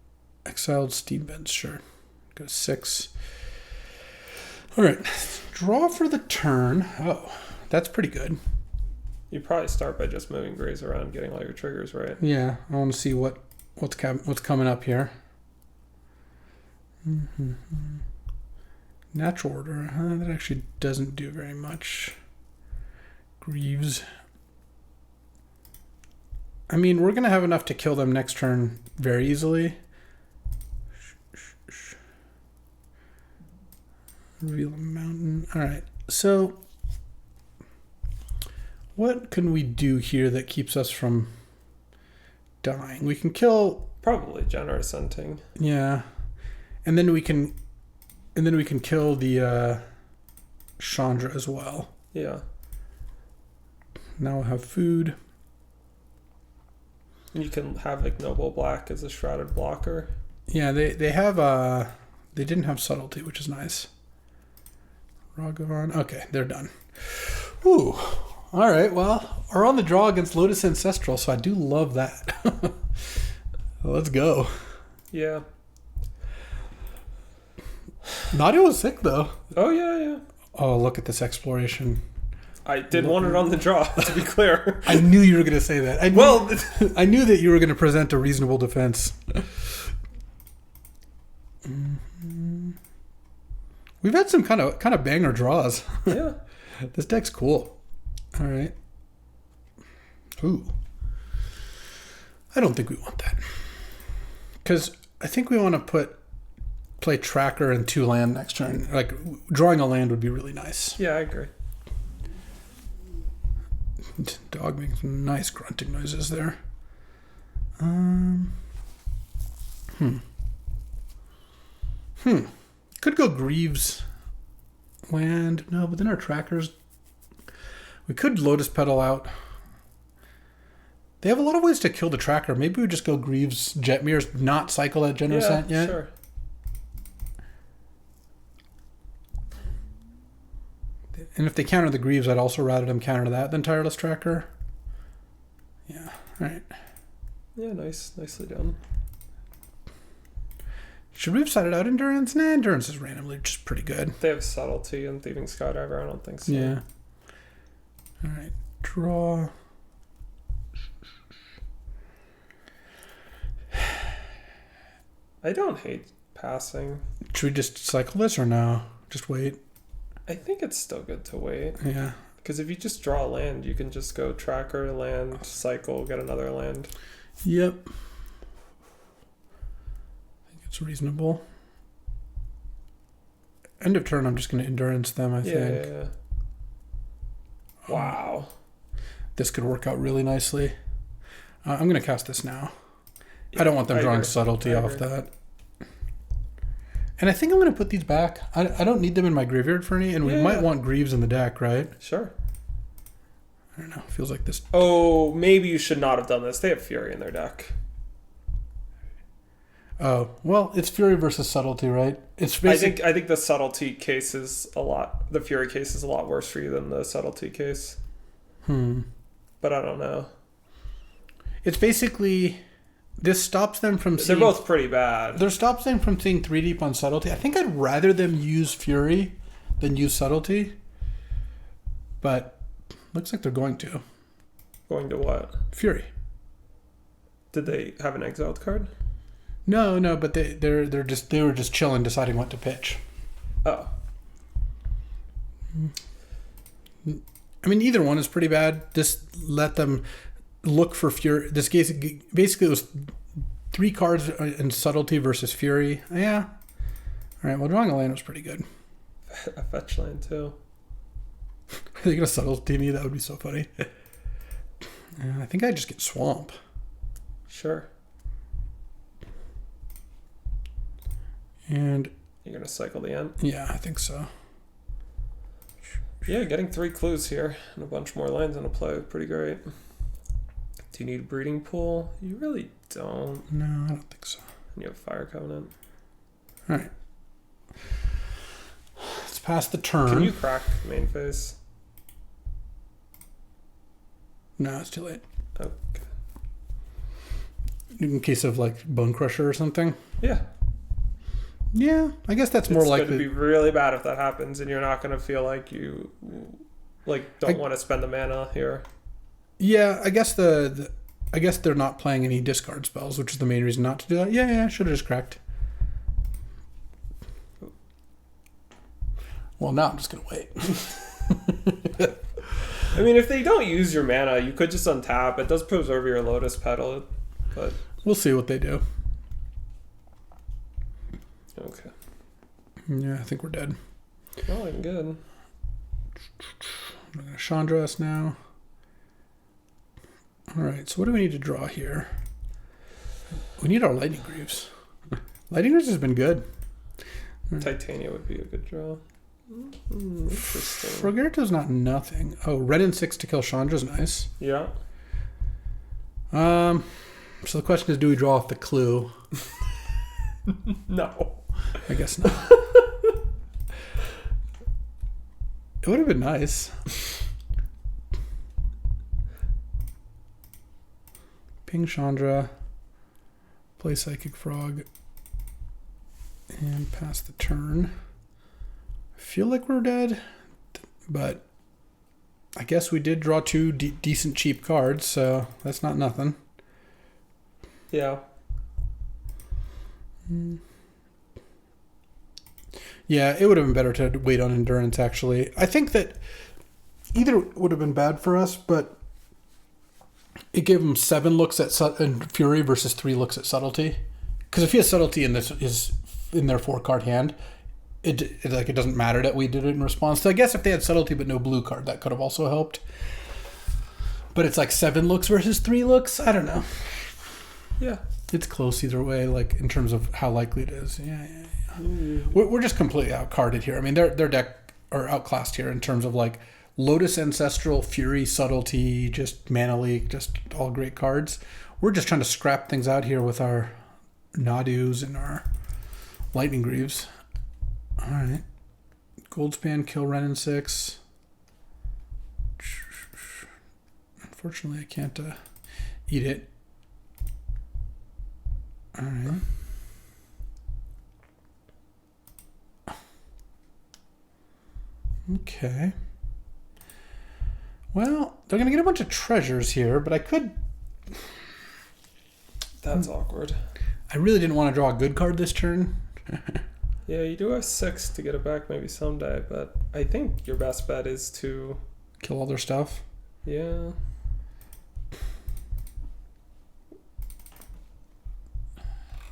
Exiled Steambends, sure. Go 6. All right. Draw for the turn. Oh, that's pretty good. You probably start by just moving Greys around, getting all your triggers right. Yeah, I want to see what's coming up here. Mm-hmm. Natural Order. That actually doesn't do very much. Greaves. I mean, we're going to have enough to kill them next turn very easily. Reveal a mountain. All right. So, what can we do here that keeps us from dying? We can kill... Probably Generous Scenting. Yeah. And then we can kill the Chandra as well. Yeah. Now we'll have food. You can have Ignoble Black as a Shrouded blocker. Yeah, they have they didn't have subtlety, which is nice. Ragavan. Okay, they're done. Ooh. All right, well, we're on the draw against Lotus Ancestral, so I do love that. Let's go. Yeah. Nadia was sick, though. Oh, yeah. Oh, look at this exploration. I did want it on the draw, to be clear. I knew you were going to say that. I knew that you were going to present a reasonable defense. Mm-hmm. We've had some kind of banger draws. Yeah. This deck's cool. All right. Ooh. I don't think we want that. Because I think we want to play Tracker and 2 land next turn. Like, drawing a land would be really nice. Yeah, I agree. Dog making some nice grunting noises there. Could go Greaves land. No, but then our Trackers... We could Lotus Petal out. They have a lot of ways to kill the Tracker. Maybe we just go Greaves, Jetmir's, not cycle that Generous Scent yet. Sure. And if they counter the Greaves, I'd also rather them counter that than Tireless Tracker. Yeah, all right. Yeah, nicely done. Should we have cited out Endurance? Nah, Endurance is randomly just pretty good. They have Subtlety and Thieving Skydiver. I don't think so. Yeah. All right, draw. I don't hate passing. Should we just cycle this or no? Just wait. I think it's still good to wait. Yeah. Because if you just draw a land, you can just go Tracker, land, cycle, get another land. Yep. I think it's reasonable. End of turn, I'm just going to Endurance them, I think. Yeah. Wow. this could work out really nicely. I'm going to cast this now. Yeah, I don't want them drawing subtlety off that. And I think I'm going to put these back. I don't need them in my graveyard for any, and we might want Greaves in the deck, right? Sure. I don't know. Feels like this. Oh, maybe you should not have done this. They have Fury in their deck. Oh, well, it's Fury versus subtlety, right? It's I think the subtlety case is the Fury case is a lot worse for you than the subtlety case. But I don't know. It's basically, this stops them from seeing... They're both pretty bad. It stops them from seeing 3 deep on subtlety. I think I'd rather them use Fury than use subtlety. But looks like they're going to. Going to what? Fury. Did they have an exiled card? No, but they were just chilling, deciding what to pitch. Oh. I mean, either one is pretty bad. Just let them look for Fury. This case, basically, it was 3 cards in subtlety versus Fury. Yeah. All right. Well, drawing a land was pretty good. A fetch land too. Are they gonna subtlety me? That would be so funny. I think I just get swamp. Sure. And you're gonna cycle the end? Yeah, I think so. Yeah, getting 3 clues here and a bunch more lines into play. Pretty great. Do you need a breeding pool? You really don't. No, I don't think so. And you have Fire Covenant. All right. Let's pass the turn. Can you crack main phase? No, it's too late. Okay. In case of like Bone Crusher or something? Yeah. Yeah, I guess that's more likely. It's going to be really bad if that happens, and you're not going to feel like you don't want to spend the mana here. Yeah, I guess I guess they're not playing any discard spells, which is the main reason not to do that. Yeah, should have just cracked. Well, now I'm just going to wait. I mean, if they don't use your mana, you could just untap. It does preserve your Lotus Petal, but we'll see what they do. Okay. Yeah, I think we're dead. Oh, I'm good. I'm going to Chandra us now. All right, so what do we need to draw here? We need our Lightning Greaves. Lightning Greaves has been good. Titania would be a good draw. Interesting. Frogerto's not nothing. Oh, red and 6 to kill Chandra's nice. Yeah. So the question is, do we draw off the clue? No. I guess not. It would have been nice. Ping Chandra, play Psychic Frog, and pass the turn. I feel like we're dead, but I guess we did draw 2 decent cheap cards, so that's not nothing. Yeah. Yeah, it would have been better to wait on Endurance, actually. I think that either would have been bad for us, but it gave him 7 looks at Fury versus 3 looks at Subtlety. Because if he has Subtlety in this is in their 4-card hand, it doesn't matter that we did it in response. So I guess if they had Subtlety but no blue card, that could have also helped. But it's like 7 looks versus 3 looks. I don't know. Yeah, it's close either way. Like in terms of how likely it is. Yeah. We're just completely outcarded here. I mean, their deck are outclassed here in terms of like Lotus Ancestral, Fury, Subtlety, just Mana Leak, just all great cards. We're just trying to scrap things out here with our Nadus and our Lightning Greaves. All right. Goldspan, kill Ren and 6. Unfortunately, I can't eat it. All right. Okay. Well, they're going to get a bunch of treasures here, but I could... That's awkward. I really didn't want to draw a good card this turn. Yeah, you do have 6 to get it back maybe someday, but I think your best bet is to... Kill all their stuff? Yeah.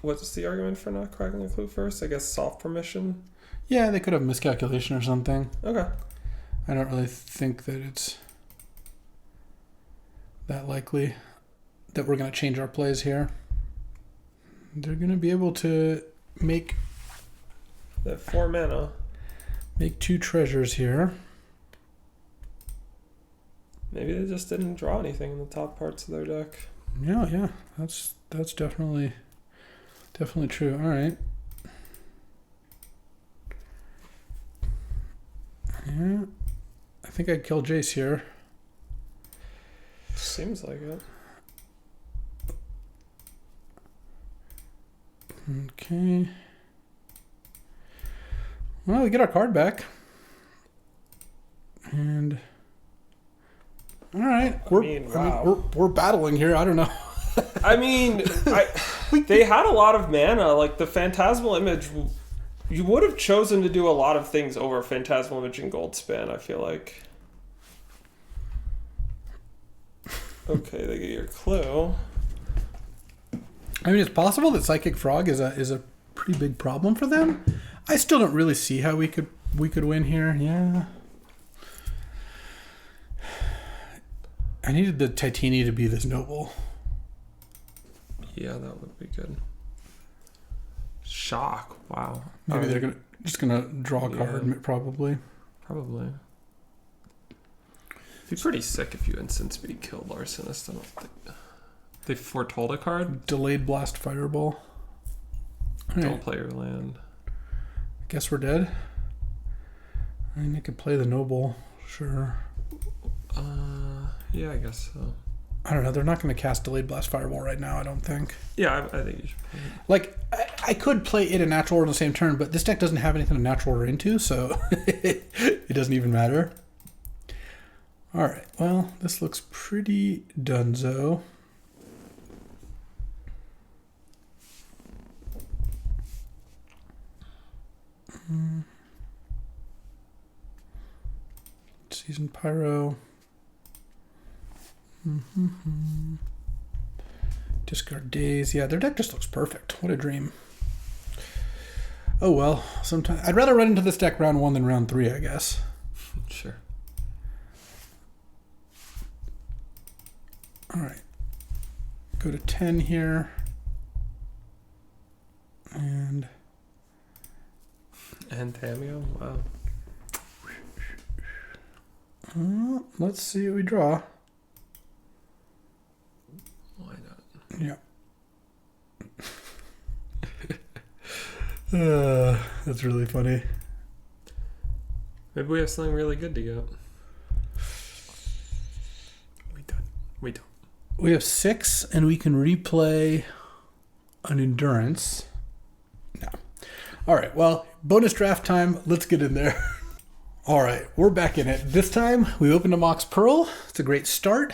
What's the argument for not cracking a clue first? I guess soft permission? Yeah, they could have miscalculation or something. Okay. I don't really think that it's... that likely that we're going to change our plays here. They're going to be able to make That 4 mana. Make 2 treasures here. Maybe they just didn't draw anything in the top parts of their deck. Yeah. That's definitely true. All right. Yeah. I think I'd kill Jace here. Seems like it. Okay. Well, we get our card back. And all right, we're battling here. I don't know. I mean, they had a lot of mana. Like the Phantasmal Image, you would have chosen to do a lot of things over Phantasmal Image and Goldspan, I feel like. Okay, they get your clue. I mean, it's possible that Psychic Frog is a pretty big problem for them. I still don't really see how we could win here. Yeah. I needed the Titania to be this noble. Yeah, that would be good. Shock. Wow. Maybe they're just gonna draw a card, probably. Probably. It'd be pretty sick if you instant speed killed Larcenist. I don't think they foretold a card. Delayed Blast Fireball. Don't play your land. Guess we're dead. I mean, I could play the noble, sure. Yeah, I guess so. I don't know. They're not going to cast Delayed Blast Fireball right now, I don't think. Yeah, I think you should play it. Like, I could play it in natural order on the same turn, but this deck doesn't have anything to natural order into, so it doesn't even matter. All right. Well, this looks pretty donezo. Season Pyro. Discard Daze. Yeah, their deck just looks perfect. What a dream. Oh well, sometimes I'd rather run into this deck round 1 than round 3, I guess. Sure. All right. Go to 10 here. And Tamio? Wow. Let's see what we draw. Why not? Yeah. That's really funny. Maybe we have something really good to get. We don't. We have 6, and we can replay an Endurance. No. All right, well, bonus draft time. Let's get in there. All right, we're back in it. This time, we opened a Mox Pearl. It's a great start.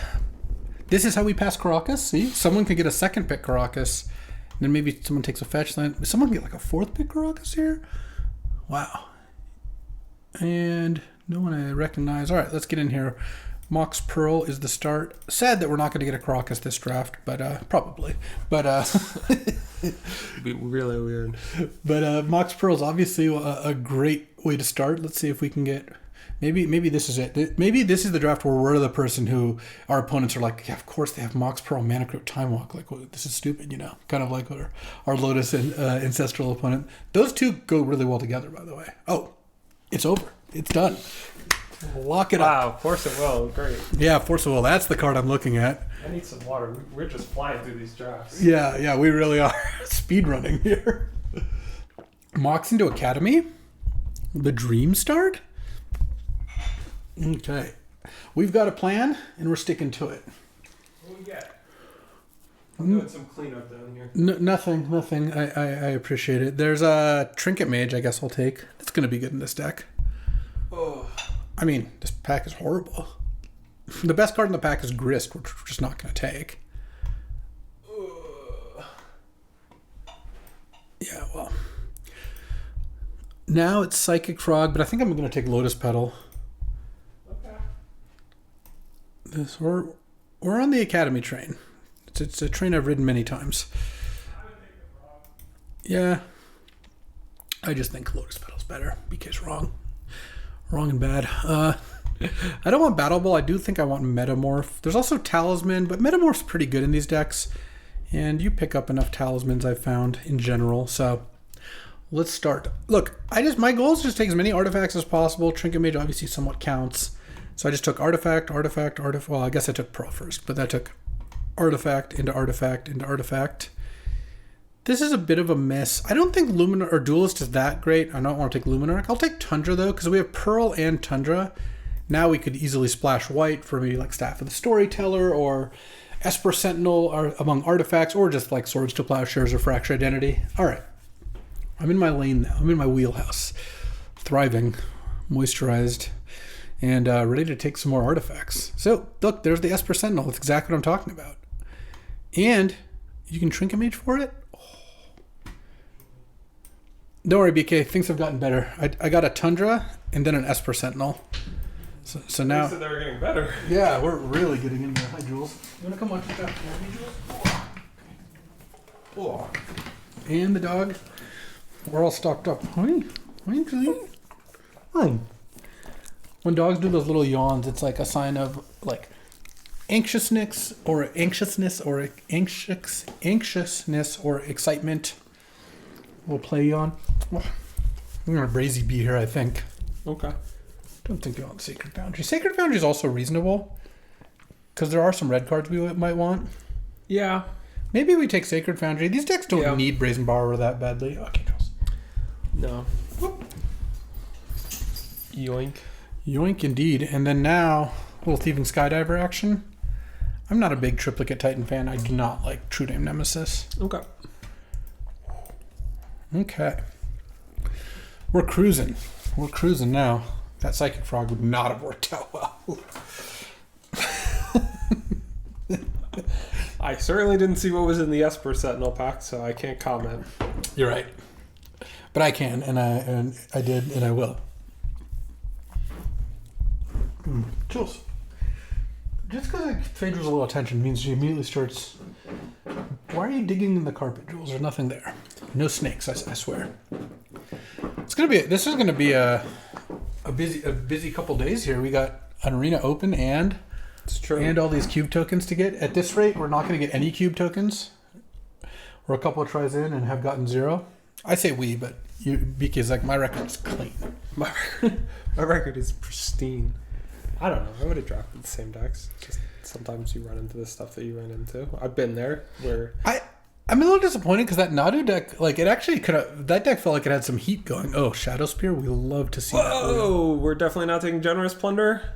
This is how we pass Caracas. See? Someone could get a second pick Caracas. And then maybe someone takes a fetch land. Someone get like a 4th pick Caracas here? Wow. And no one I recognize. All right, let's get in here. Mox Pearl is the start. Sad that we're not going to get a Caracas this draft, but probably. But it'd be really weird. But Mox Pearl is obviously a great way to start. Let's see if we can get. Maybe this is it. Maybe this is the draft where we're the person who our opponents are like, yeah, of course they have Mox Pearl, Mana Crypt, Time Walk. Like, well, this is stupid, kind of like our Lotus and Ancestral opponent. Those two go really well together, by the way. Oh, it's over. It's done. Lock it up. Wow, Force of Will, great. Yeah, Force of Will. That's the card I'm looking at. I need some water. We're just flying through these drafts. Yeah, we really are. Speed running here. Mox into Academy. The Dream Start. Okay. We've got a plan, and we're sticking to it. What do we get? I'm doing some cleanup down here. Nothing. I appreciate it. There's a Trinket Mage I guess I'll take. It's going to be good in this deck. Oh. I mean, this pack is horrible. The best card in the pack is Grist, which we're just not going to take. Yeah, well. Now it's Psychic Frog, but I think I'm going to take Lotus Petal. Okay. We're on the Academy train. It's a train I've ridden many times. I would take the frog. Yeah. I just think Lotus Petal's better. BK's wrong. Wrong and bad. I don't want Battle Ball. I do think I want Metamorph. There's also Talisman, but Metamorph's pretty good in these decks. And you pick up enough Talismans, I've found, in general. So let's start. Look, my goal is just take as many artifacts as possible. Trinket Mage obviously somewhat counts. So I just took Artifact. Well, I guess I took Pearl first, but that took Artifact into Artifact into Artifact. This is a bit of a mess. I don't think Luminar or Duelist is that great. I don't want to take Luminarch. I'll take Tundra, though, because we have Pearl and Tundra. Now we could easily splash white for maybe like Staff of the Storyteller or Esper Sentinel or among artifacts, or just like Swords to Plowshares or Fracture Identity. All right. I'm in my lane now. I'm in my wheelhouse. Thriving, moisturized, and ready to take some more artifacts. So, look, there's the Esper Sentinel. That's exactly what I'm talking about. And you can Trinket Mage for it? Don't worry, BK. Things have gotten better. I got a Tundra and then an Esper Sentinel. So now... You said they were getting better. Yeah, we're really getting in there. Hi, Jules. You want to come watch this after me, Jules? Oh. And the dog. We're all stocked up. Hi, Julie. Hi. When dogs do those little yawns, it's like a sign of like anxiousness or excitement. We'll play yawn. Oh, I'm gonna Brazy Bee here, I think. Okay. Don't think you want Sacred Foundry. Sacred Foundry is also reasonable because there are some red cards we might want. Yeah. Maybe we take Sacred Foundry. These decks don't need Brazen Borrower that badly. Okay, Charles. No. Whoop. Yoink. Yoink indeed. And then now, a little Thieving Skydiver action. I'm not a big Triplicate Titan fan. I do not like True Name Nemesis. Okay. Okay. We're cruising. We're cruising now. That Psychic Frog would not have worked out well. I certainly didn't see what was in the Esper Sentinel pack, so I can't comment. You're right. But I can, and I did, and I will. Jules. Just because I paid Jules a little attention means she immediately starts... Why are you digging in the carpet, Jules? There's nothing there. No snakes, I swear. This is gonna be a busy couple days here. We got an arena open and it's true. And all these cube tokens to get. At this rate, we're not going to get any cube tokens. We're a couple of tries in and have gotten 0. I say we, but BK's like, my record's clean. My record is pristine. I don't know. I would have drafted the same decks. Just sometimes you run into the stuff that you ran into. I've been there where I'm a little disappointed because that Nadu deck, like, it actually could have... That deck felt like it had some heat going. Oh, Shadow Spear? We love to see that. Whoa! We're definitely not taking Generous Plunder.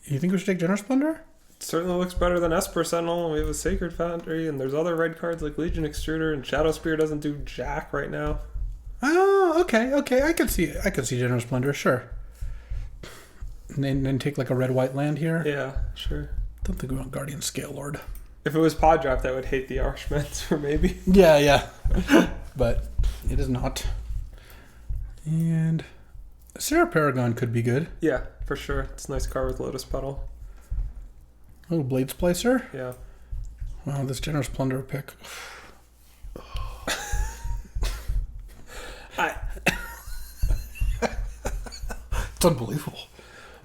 You think we should take Generous Plunder? It certainly looks better than Esper Sentinel. We have a Sacred Foundry, and there's other red cards like Legion Extruder, and Shadow Spear doesn't do jack right now. Oh, okay. I could see Generous Plunder, sure. And then take, like, a red-white land here? Yeah, sure. Don't think we want Guardian Scale Lord. If it was pod draft, I would hate the Archmentor, maybe. Yeah. But it is not. And Sarah Paragon could be good. Yeah, for sure. It's a nice card with Lotus Petal. Oh, Blade Splicer? Yeah. Wow, this Generous Plunder pick. It's unbelievable.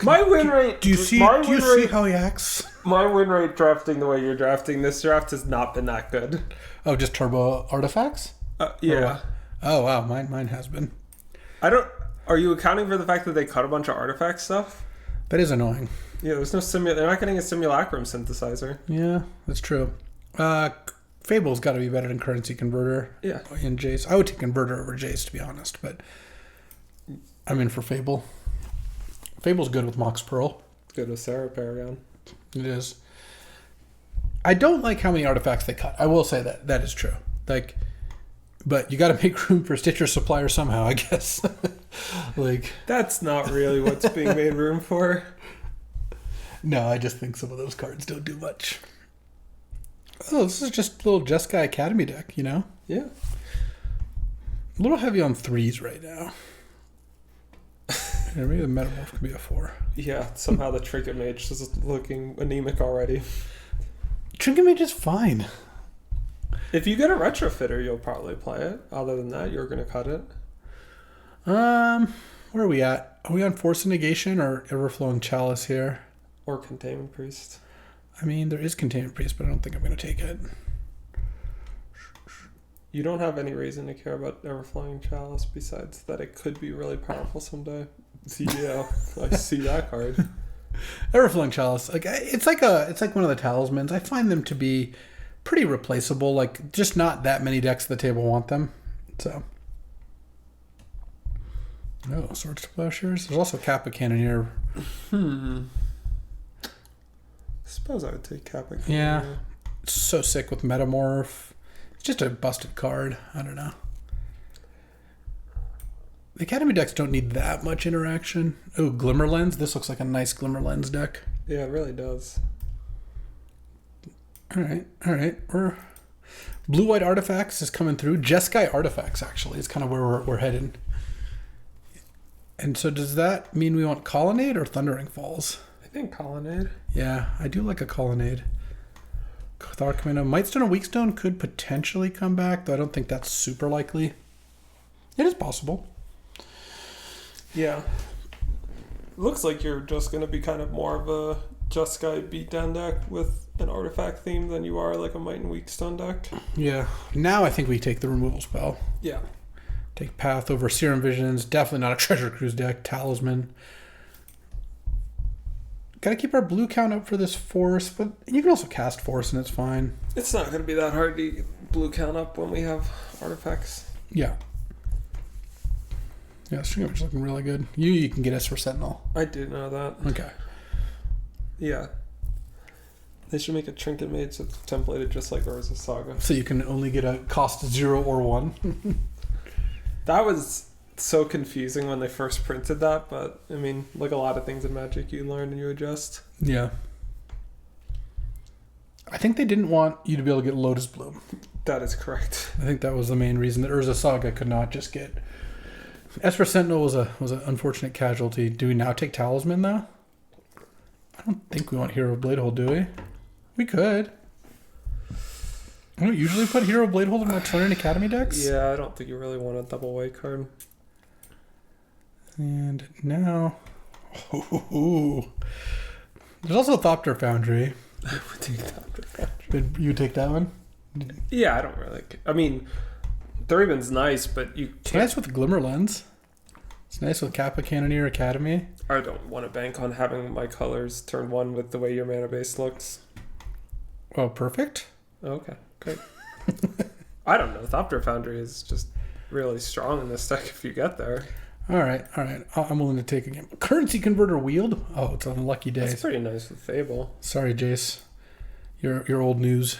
My win rate... Do you see how he acts? My win rate drafting the way you're drafting this draft has not been that good. Oh, just turbo artifacts? Yeah. Oh, wow. Mine has been. Are you accounting for the fact that they cut a bunch of artifact stuff? That is annoying. Yeah, there's no they're not getting a simulacrum synthesizer. Yeah, that's true. Fable's got to be better than Currency Converter. Yeah. In Jace. I would take Converter over Jace, to be honest, but I'm in for Fable. Fable's good with Mox Pearl. Good with Sarah Paragon. It is. I don't like how many artifacts they cut. I will say that. That is true. Like, but you got to make room for Stitcher Supplier somehow, I guess. Like, that's not really what's being made room for. No, I just think some of those cards don't do much. Oh, this is just a little Jeskai Academy deck, you know? Yeah. A little heavy on 3s right now. Yeah, maybe the Metamorph could be a 4. Yeah, somehow the Trinket Mage is looking anemic already. Trinket Mage is fine. If you get a Retrofitter, you'll probably play it. Other than that, you're going to cut it. Well, Where are we at? Are we on Force Negation or Everflowing Chalice here? Or Containment Priest. I mean, there is Containment Priest, but I don't think I'm going to take it. You don't have any reason to care about Everflowing Chalice besides that it could be really powerful someday. See, yeah, I see that card. Everflowing Chalice, like it's like one of the talismans. I find them to be pretty replaceable. Like just not that many decks at the table want them. So, no Swords to Plowshares. There's also Kappa Cannoneer. I suppose I would take Kappa Cannoneer. Yeah, it's so sick with Metamorph. It's just a busted card. I don't know. The Academy decks don't need that much interaction. Oh, Glimmer Lens. This looks like a nice Glimmer Lens deck. Yeah, it really does. All right. Blue-white Artifacts is coming through. Jeskai Artifacts, actually, is kind of where we're headed. And so does that mean we want Colonnade or Thundering Falls? I think Colonnade. Yeah, I do like a Colonnade. Cathar Commando. Mightstone and Weakstone could potentially come back, though I don't think that's super likely. It is possible. Yeah. Looks like you're just going to be kind of more of a Jeskai beatdown deck with an artifact theme than you are like a Might and Weakstone deck. Yeah. Now I think we take the removal spell. Yeah. Take Path over Serum Visions. Definitely not a Treasure Cruise deck. Talisman. Gotta keep our blue count up for this Force, but you can also cast Force and it's fine. It's not going to be that hard to get blue count up when we have artifacts. Yeah. Yeah, String Image looking really good. You can get Esper Sentinel. I did know that. Okay. Yeah. They should make a Trinket Mage that's templated just like Urza Saga. So you can only get a cost 0 or 1. That was so confusing when they first printed that, but I mean, like a lot of things in Magic, you learn and you adjust. Yeah. I think they didn't want you to be able to get Lotus Bloom. That is correct. I think that was the main reason that Urza Saga could not just get. Esper Sentinel was an unfortunate casualty. Do we now take Talisman though? I don't think we want Hero Bladehold, do we? We could. I don't usually put Hero Bladehold in my Tolarian Academy decks. Yeah, I don't think you really want a double white card. And now, there's also Thopter Foundry. I would take Thopter Foundry. Did you take that one? Yeah, I don't really. I mean, Thuriban's nice, but you It's can't. nice with Glimmer Lens. It's nice with Kappa Cannoneer Academy. I don't want to bank on having my colors turn 1 with the way your mana base looks. Oh, perfect. Okay, great. I don't know. Thopter Foundry is just really strong in this deck if you get there. All right. I'm willing to take a game. Currency Converter Wield. Oh, it's on lucky days. That's pretty nice with Fable. Sorry, Jace. Your old news.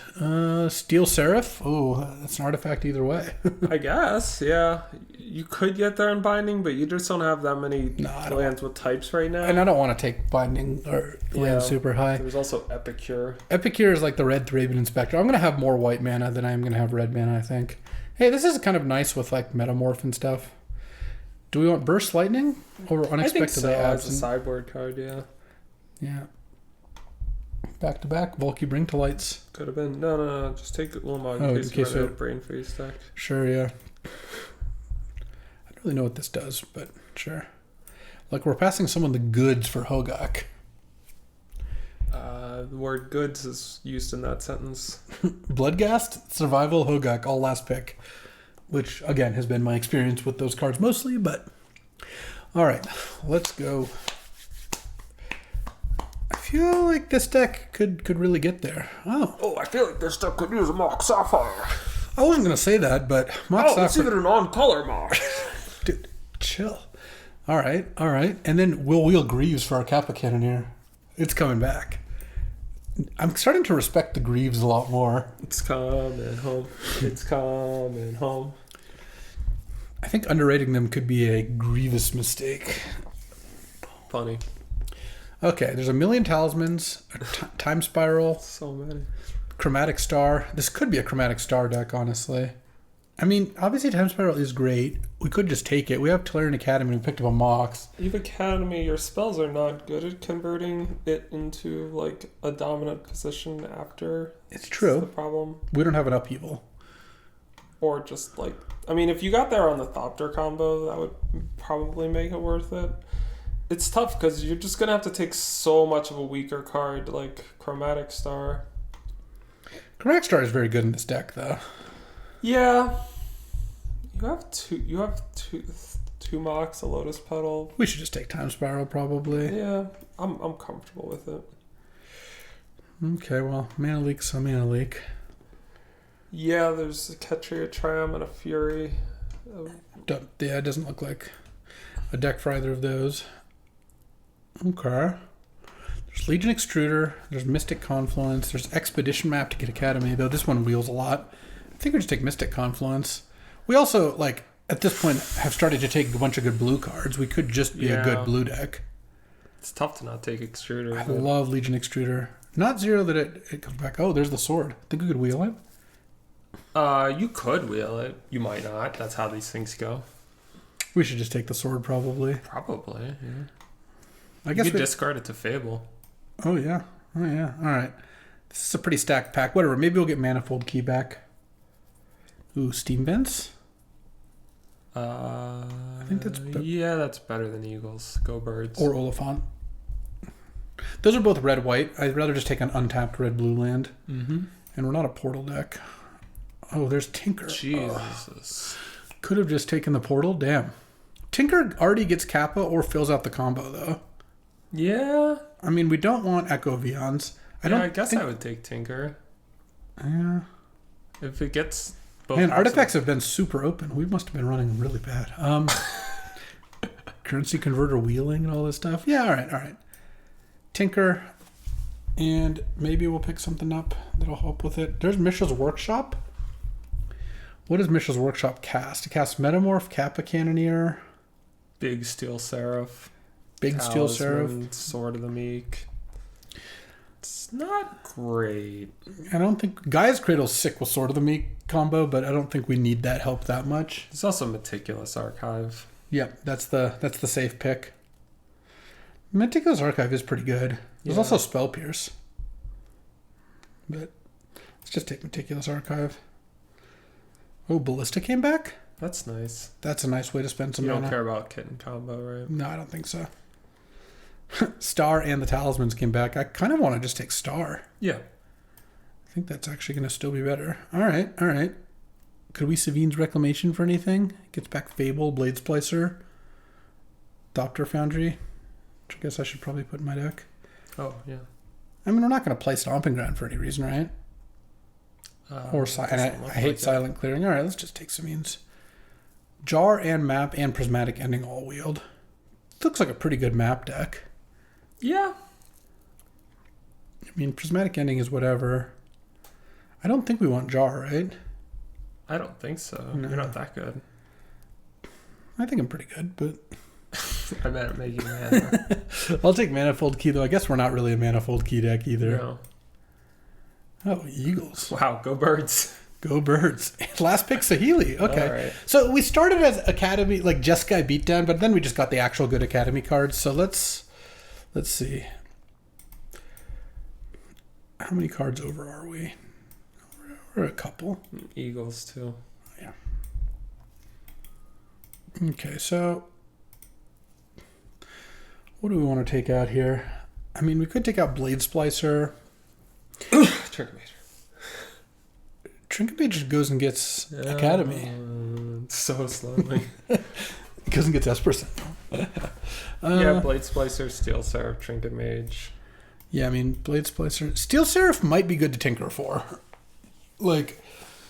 Steel Seraph. Oh, that's an artifact either way. I guess, yeah. You could get there in Binding, but you just don't have that many lands with types right now. And I don't want to take Binding or land super high. There's also Epicure. Epicure is like the red Thraben Inspector. I'm going to have more white mana than I am going to have red mana, I think. Hey, this is kind of nice with like Metamorph and stuff. Do we want Burst Lightning or Unexpectedly I think so, Absent? as a sideboard card, yeah. Yeah. Back to back, Volky Bring to Lights. Could have been. No. Just take Ulamog in case you run out of Brain Freeze deck. Sure, yeah. I don't really know what this does, but sure. Like, we're passing someone the goods for Hogak. The word goods is used in that sentence. Bloodghast, Survival, Hogak, all last pick. Which, again, has been my experience with those cards mostly, but... Alright, let's go. I feel like this deck could really get there. Oh, I feel like this deck could use a Mock Sapphire. I wasn't going to say that, but Mock Sapphire... let's give it an on-color Mock. Dude, chill. Alright. And then we'll wheel Greaves for our Kappa Cannoneer. It's coming back. I'm starting to respect the Greaves a lot more. It's coming home. It's coming home. I think underrating them could be a grievous mistake. Funny. Okay, there's a million talismans, a time spiral, So many. chromatic star. This could be a chromatic star deck, honestly. I mean, obviously time spiral is great. We could just take it. We have Tolarian Academy and we picked up a Mox. Eve Academy, your spells are not good at converting it into like a dominant position after. It's true. That's the problem. We don't have an upheaval. or just like, I mean, if you got there on the Thopter combo, that would probably make it worth it. It's tough because you're just gonna have to take so much of a weaker card like Chromatic Star. Chromatic Star is very good in this deck, though. Yeah, you have two mocks, a Lotus Petal. We should just take Time Spiral, probably. Yeah, I'm comfortable with it. Okay, well, Mana Leak's a Mana Leak. Yeah, there's a Ketria Tram and a Fury. Yeah, it doesn't look like a deck for either of those. Okay. There's Legion Extruder. There's Mystic Confluence. There's Expedition Map to get Academy, though this one wheels a lot. I think we just take Mystic Confluence. We also, like, at this point, have started to take a bunch of good blue cards. We could just be a good blue deck. It's tough to not take Extruder. I love Legion Extruder. Not zero that it comes back. Oh, there's the sword. Think we could wheel it? You could wheel it. You might not. That's how these things go. We should just take the sword, probably. Probably, yeah. I guess you could discard it to Fable. Oh, yeah. Oh, yeah. All right. This is a pretty stacked pack. Whatever. Maybe we'll get Manifold Key back. Ooh, Steam Vents? I think that's... Yeah, that's better than Eagles. Go Birds. Or Oliphant. Those are both red-white. I'd rather just take an untapped red-blue land. Mm-hmm. And we're not a portal deck. Oh, there's Tinker. Jesus. Could have just taken the portal. Damn. Tinker already gets Kappa or fills out the combo, though. Yeah. I mean, we don't want Echo Vions. I guess I would take Tinker. Yeah. If it gets both. Man, artifacts have been super open. We must have been running really bad. Currency converter wheeling and all this stuff. Yeah, all right. Tinker. And maybe we'll pick something up that'll help with it. There's Mishra's Workshop. What does Mishra's Workshop cast? It casts Metamorph, Kappa Cannoneer. Big Steel Seraph. Big Steel Seraph. Sword of the Meek. It's not great. I don't think... Gaia's Cradle's sick with Sword of the Meek combo, but I don't think we need that help that much. There's also Meticulous Archive. Yeah, that's the safe pick. Meticulous Archive is pretty good. There's also Spell Pierce. But let's just take Meticulous Archive. Oh, Ballista came back? That's nice. That's a nice way to spend some mana. mana. You don't care about Kitten combo, right? No, I don't think so. Star and the Talismans came back. I kind of want to just take Star. Yeah. I think that's actually going to still be better. All right. Could we Savine's Reclamation for anything? Gets back Fable, Blade Splicer, Thopter Foundry, which I guess I should probably put in my deck. Oh, yeah. I mean, we're not going to play Stomping Ground for any reason, right? I hate Silent Clearing. All right, let's just take Savine's. Jar and Map and Prismatic Ending all wheeled. Looks like a pretty good map deck. Yeah. I mean, Prismatic Ending is whatever. I don't think we want Jar, right? I don't think so. No. You're not that good. I think I'm pretty good, but... I meant making mana. I'll take Manifold Key, though. I guess we're not really a Manifold Key deck either. No. Oh, Eagles. Wow, go Birds. Go Birds. Last pick, Saheeli. Okay. All right. So we started as Academy, like Jeskai Beatdown, but then we just got the actual good Academy cards. So let's see. How many cards over are we? We're a couple. Eagles, too. Yeah. Okay, so what do we want to take out here? I mean, we could take out Blade Splicer. Trinket Major. Trinket Major goes and gets Academy. So slowly. Goes and gets Esper. Yeah, Blade Splicer, Steel Seraph, Trinket Mage. Yeah, I mean, Blade Splicer. Steel Seraph might be good to tinker for. Like,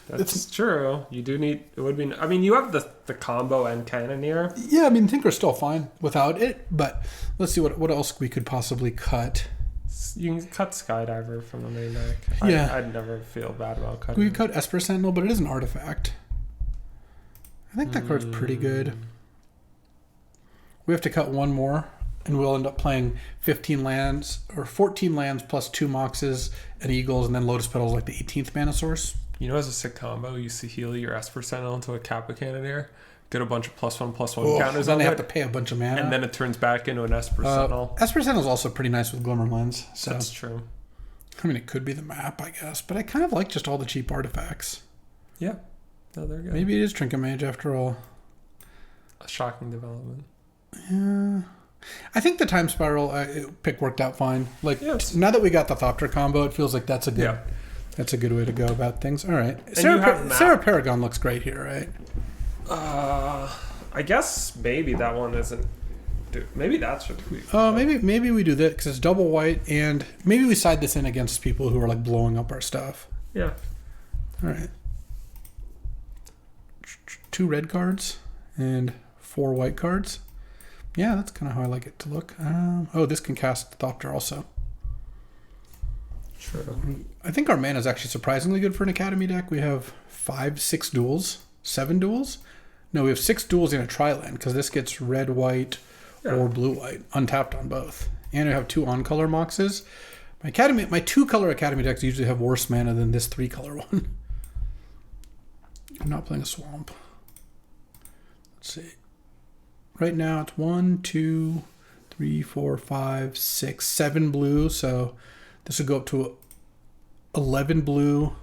that's true. You do need... It would be... I mean, you have the combo and Cannoneer. Yeah, I mean, Tinker's still fine without it, but let's see what else we could possibly cut. You can cut Skydiver from the main deck. Yeah. I'd never feel bad about cutting. We could cut Esper Sentinel, but it is an artifact. I think that card's pretty good. We have to cut one more, and we'll end up playing 15 lands, or 14 lands plus 2 Moxes and Eagles, and then Lotus Petals like the 18th mana source. You know, as a sick combo, you heal your Esper Sentinel into a Kappa Cannoneer, get a bunch of +1/+1 counters then on they it, have to pay a bunch of mana. and then it turns back into an Esper Sentinel. Esper Sentinel is also pretty nice with Glimmer Lens. So. That's true. I mean, it could be the map, I guess, but I kind of like just all the cheap artifacts. Yeah. No, they're good. Maybe it is Trinket Mage after all. A shocking development. Yeah. I think the Time Spiral pick worked out fine. Like, now that we got the Thopter combo, it feels like that's a good way to go about things. All right. Sarah Paragon looks great here, right? I guess maybe that one isn't... Dude, maybe that's what we... maybe we do that because it's double white, and maybe we side this in against people who are like blowing up our stuff. Yeah. All right. 2 red cards and 4 white cards. Yeah, that's kind of how I like it to look. This can cast Thopter also. True. I think our mana is actually surprisingly good for an Academy deck. We have 6 duels, 7 duels. No, we have 6 duels in a tri-land because this gets red, white, or blue, white, untapped on both. And we have 2 on-color moxes. My 2-color Academy decks usually have worse mana than this 3-color one. I'm not playing a swamp. Let's see. Right now it's 1, 2, 3, 4, 5, 6, 7 blue. So this would go up to 11 blue,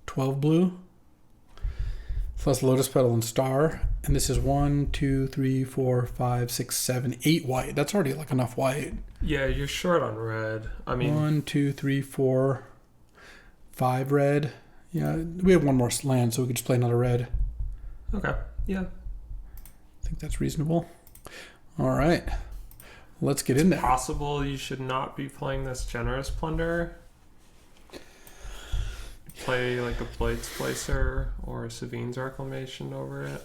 12 blue. Plus Lotus Petal and Star. And this is 1, 2, 3, 4, 5, 6, 7, 8 white. That's already like enough white. Yeah, you're short on red. I mean... 1, 2, 3, 4, 5 red. Yeah, we have 1 more land, so we could just play another red. Okay, yeah. I think that's reasonable. All right. Let's get in there. Possible you should not be playing this Generous Plunder. Play like a Blades Placer or a Savine's Reclamation over it.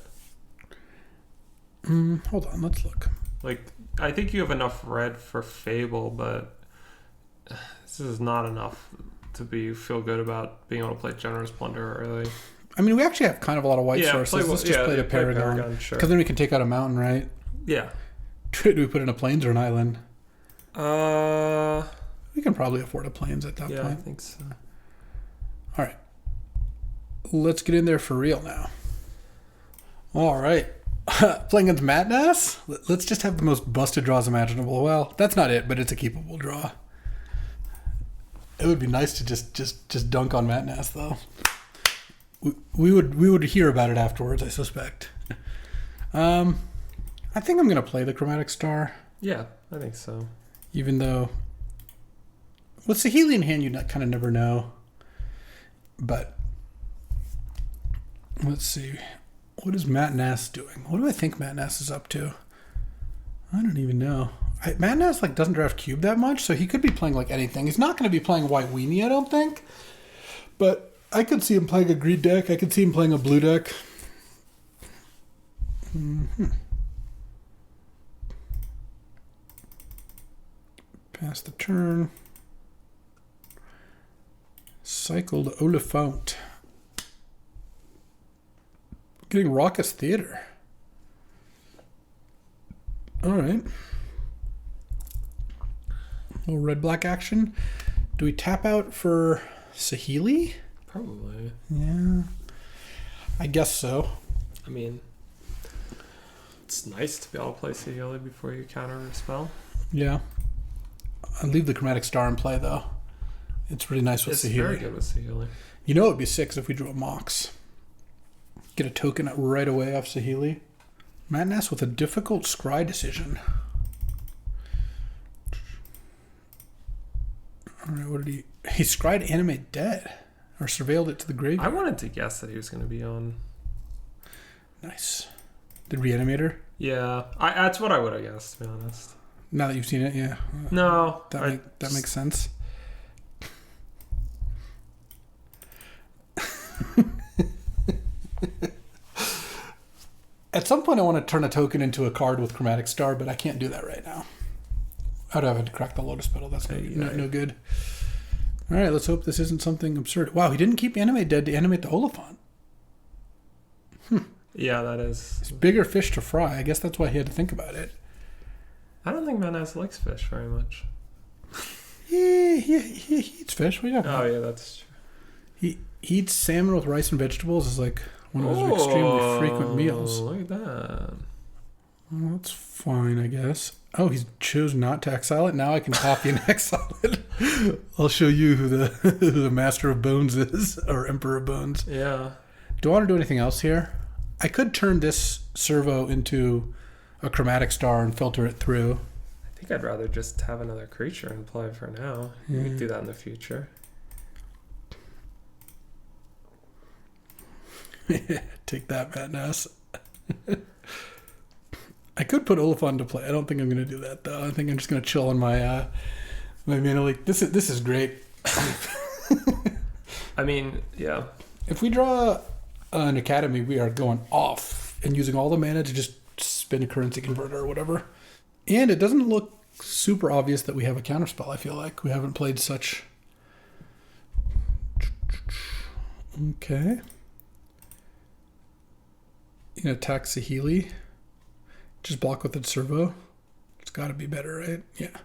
Hold on, let's look. Like, I think you have enough red for Fable, but this is not enough to feel good about being able to play Generous Plunder early. I mean, we actually have kind of a lot of white sources. Let's just play the Paragon. Sure. Because then we can take out a mountain, right? Yeah. Do we put in a plains or an island? We can probably afford a plains at that point. Yeah, I think so. All right. Let's get in there for real now. All right. Playing against Matnas? Let's just have the most busted draws imaginable. Well, that's not it, but it's a keepable draw. It would be nice to just dunk on Matnas, though. We would hear about it afterwards, I suspect. I think I'm going to play the Chromatic Star. Yeah, I think so. Even though with Saheeli in hand, you kind of never know. But let's see. What is Matt Nass doing? What do I think Matt Nass is up to? I don't even know. Matt Nass doesn't draft cube that much, so he could be playing anything. He's not going to be playing White Weenie, I don't think. But I could see him playing a green deck. I could see him playing a blue deck. Pass the turn. Cycled Oliphant. Getting Raucous Theater. Alright. Little red-black action. Do we tap out for Saheeli? Probably. Yeah. I guess so. I mean, it's nice to be able to play Saheeli before you counter a spell. Yeah. I'd leave the Chromatic Star in play, though. It's really nice with Saheeli. It's very good with Saheeli. You know it would be sick if we drew a Mox. Get a token right away off Saheeli. Madness with a difficult scry decision. Alright, what did he scried Animate Dead. Or surveilled it to the graveyard. I wanted to guess that he was going to be on. Nice. The Reanimator? Yeah. That's what I would have guessed, to be honest. Now that you've seen it, yeah. No. That makes sense. At some point I want to turn a token into a card with Chromatic Star, but I can't do that right now. I'd have to crack the Lotus Petal. That's no good. All right, let's hope this isn't something absurd. Wow, he didn't keep Animate Dead to animate the Oliphant. Yeah, that is. It's bigger fish to fry. I guess that's why he had to think about it. I don't think Manas likes fish very much. Yeah, he eats fish. What are you talking about? Oh, yeah, that's true. He eats salmon with rice and vegetables is one of his extremely frequent meals. Look at that. Well, that's fine, I guess. Oh, he chose not to exile it. Now I can copy and exile it. I'll show you who the master of bones is, or emperor of bones. Yeah. Do I want to do anything else here? I could turn this servo into a chromatic star and filter it through. I think I'd rather just have another creature in play for now. We could do that in the future. Take that, madness. I could put Oliphant to play. I don't think I'm going to do that, though. I think I'm just going to chill on my mana leak. This is great. I mean, yeah. If we draw an Academy, we are going off and using all the mana to just spin a currency converter or whatever. And it doesn't look super obvious that we have a counterspell, I feel like. We haven't played such... Okay. You can attack Saheeli. Just block with its servo. It's got to be better, right? Yeah.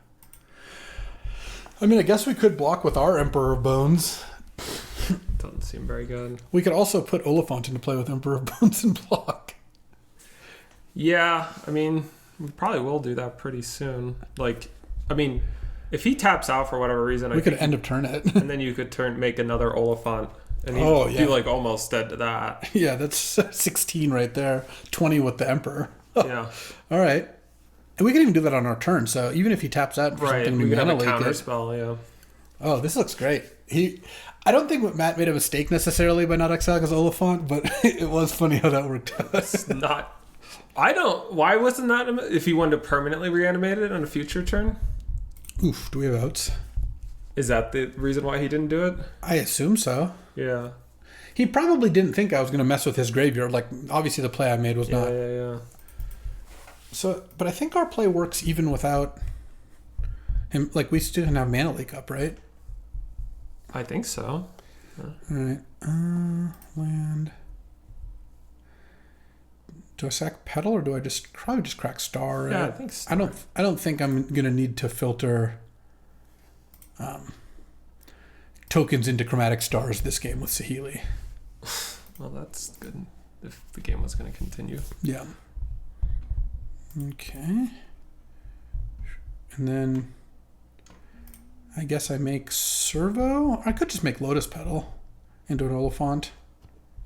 I mean, I guess we could block with our Emperor of Bones. Doesn't seem very good. We could also put Oliphant into play with Emperor of Bones and block. Yeah, I mean, we probably will do that pretty soon. Like, I mean, if he taps out for whatever reason, we could end up turn it. And then you could make another Oliphant. And he'd be like almost dead to that. Yeah, that's 16 right there. 20 with the Emperor. Yeah. All right. And we can even do that on our turn. So even if he taps out for something we could have a mana counter leak spell, yeah. Oh, this looks great. I don't think Matt made a mistake necessarily by not exiling his Oliphant, but it was funny how that worked out. It's not... Why wasn't that... If he wanted to permanently reanimate it on a future turn? Oof, do we have outs? Is that the reason why he didn't do it? I assume so. Yeah. He probably didn't think I was going to mess with his graveyard. Like, obviously the play I made was not. Yeah. So, but I think our play works even without him. Like, we still didn't have mana leak up, right? I think so. Yeah. All right. Land. Do I sack Petal or do I probably just crack Star? Right? Yeah, I think so. I don't think I'm going to need to filter tokens into chromatic stars this game with Saheeli. Well, that's good if the game was going to continue. Yeah. Okay. And then I guess I make Servo. I could just make Lotus Petal into an Oliphant.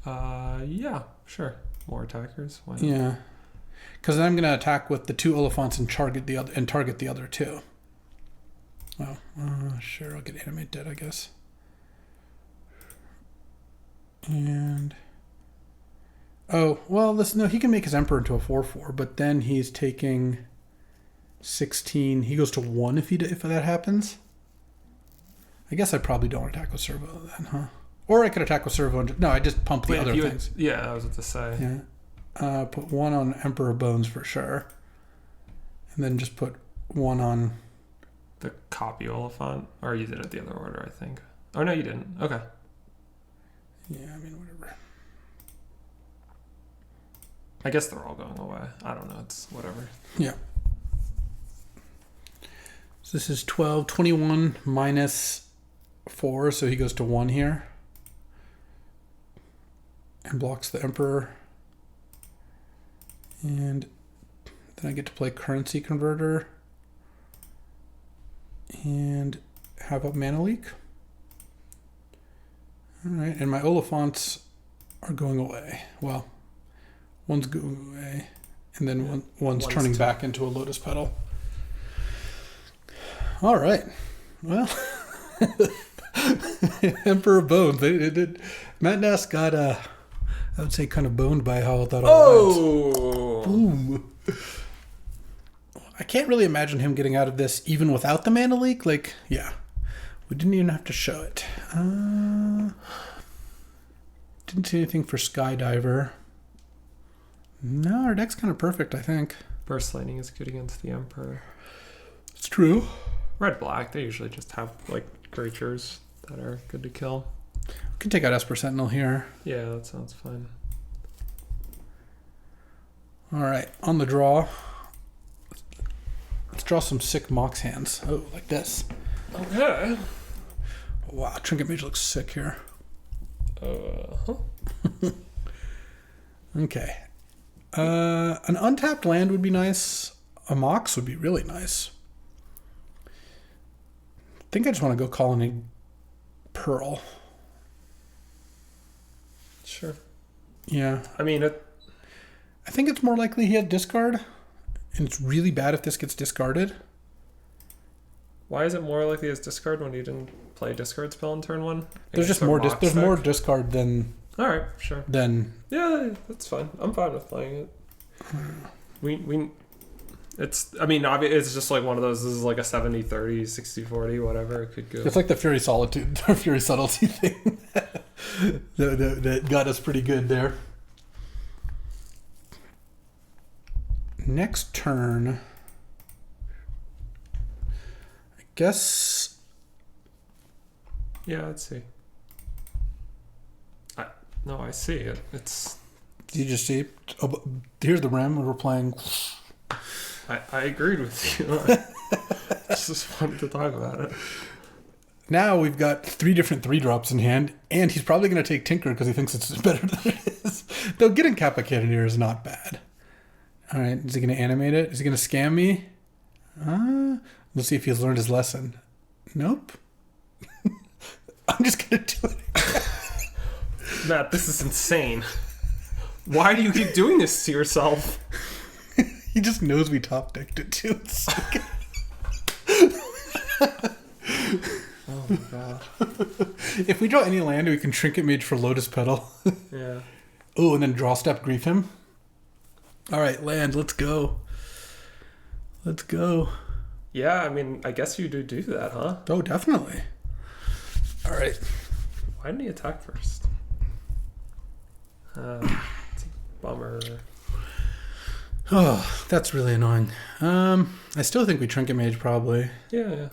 Yeah, sure. More attackers. Why not? Yeah. Because then I'm going to attack with the 2 Oliphants and target the other 2. Well, sure, I'll get Animate Dead, I guess. And... Oh, well, he can make his Emperor into a 4/4, but then he's taking 16. He goes to 1 if that happens. I guess I probably don't attack with Servo then, huh? Or I could attack with Servo and... No, I just pump the other things. Yeah, I was about to say. Yeah. Put 1 on Emperor Bones for sure. And then just put 1 on... The copy Oliphant? Or you did it the other order, I think. Oh, no, you didn't. Okay. Yeah, I mean, whatever. I guess they're all going away. I don't know. It's whatever. Yeah. So this is 12, 21 minus 4, so he goes to 1 here. And blocks the Emperor. And then I get to play Currency Converter. And have a mana leak. Alright, and my Oliphants are going away. Well, one's going away. And then one's turning back into a Lotus Petal. Alright. Well, Emperor Bones. Matt Nass got, I would say, kind of boned by how that all went. Boom. I can't really imagine him getting out of this even without the mana leak. Like, yeah. We didn't even have to show it. Didn't see anything for Skydiver. No, our deck's kind of perfect, I think. Burst Lightning is good against the Emperor. It's true. Red-black, they usually just have, like, creatures that are good to kill. We can take out Esper Sentinel here. Yeah, that sounds fine. All right, on the draw. Let's draw some sick Mox hands. Oh, like this. Okay. Wow, Trinket Mage looks sick here. Okay. An untapped land would be nice. A Mox would be really nice. I think I just want to go Colony Pearl. Sure. Yeah. I mean, I think it's more likely he had discard, and it's really bad if this gets discarded. why is it more likely as discard when you didn't play discard spell in turn 1? There's just more there's more discard than... Alright, sure. Yeah, that's fine. I'm fine with playing it. It's just like one of those, this is like a 70-30, 60-40, whatever it could go. it's like the Fury Solitude, the Fury Subtlety thing that got us pretty good there. Next turn, I guess. Yeah, let's see. I see it. It's. You just see. Oh, here's the rim. We're playing. I agreed with you. I just wanted to talk about it. Now we've got 3 different 3-drops in hand, and he's probably going to take Tinker because he thinks it's better than it is. Though getting Kappa Cannoneer is not bad. All right, is he going to animate it? Is he going to scam me? We'll see if he's learned his lesson. Nope. I'm just going to do it. Matt, this is insane. Why do you keep doing this to yourself? He just knows we top decked it too. Oh my god. If we draw any land, we can Trinket Mage for Lotus Petal. Yeah. Oh, and then Draw Step Grief him. All right, land, let's go. Let's go. Yeah, I mean, I guess you do that, huh? Oh, definitely. All right. Why didn't he attack first? It's a bummer. Oh, that's really annoying. I still think we Trinket Mage probably. Yeah.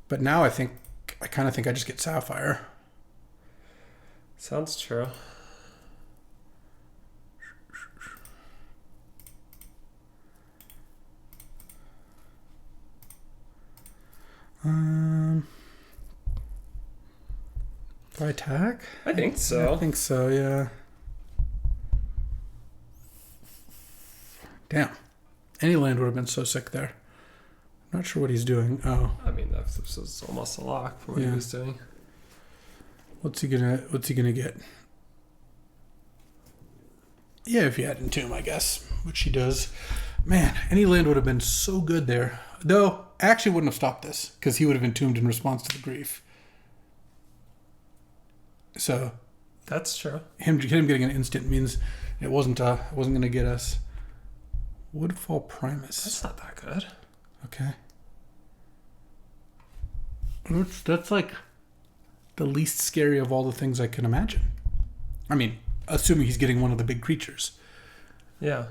But now I kind of think I just get Sapphire. Sounds true. Do I attack? I think so. I think so, yeah. Damn. Any land would have been so sick there. I'm not sure what he's doing. Oh. I mean, this is almost a lock for what he was doing. What's he gonna get? Yeah, if he had Entomb, I guess, which he does. Man, any land would have been so good there. Though, I actually wouldn't have stopped this, because he would have Entombed in response to the grief. So that's true. Him getting an instant means it wasn't going to get us. Woodfall Primus. That's not that good. Okay. That's like the least scary of all the things I can imagine. I mean, assuming he's getting one of the big creatures. Yeah.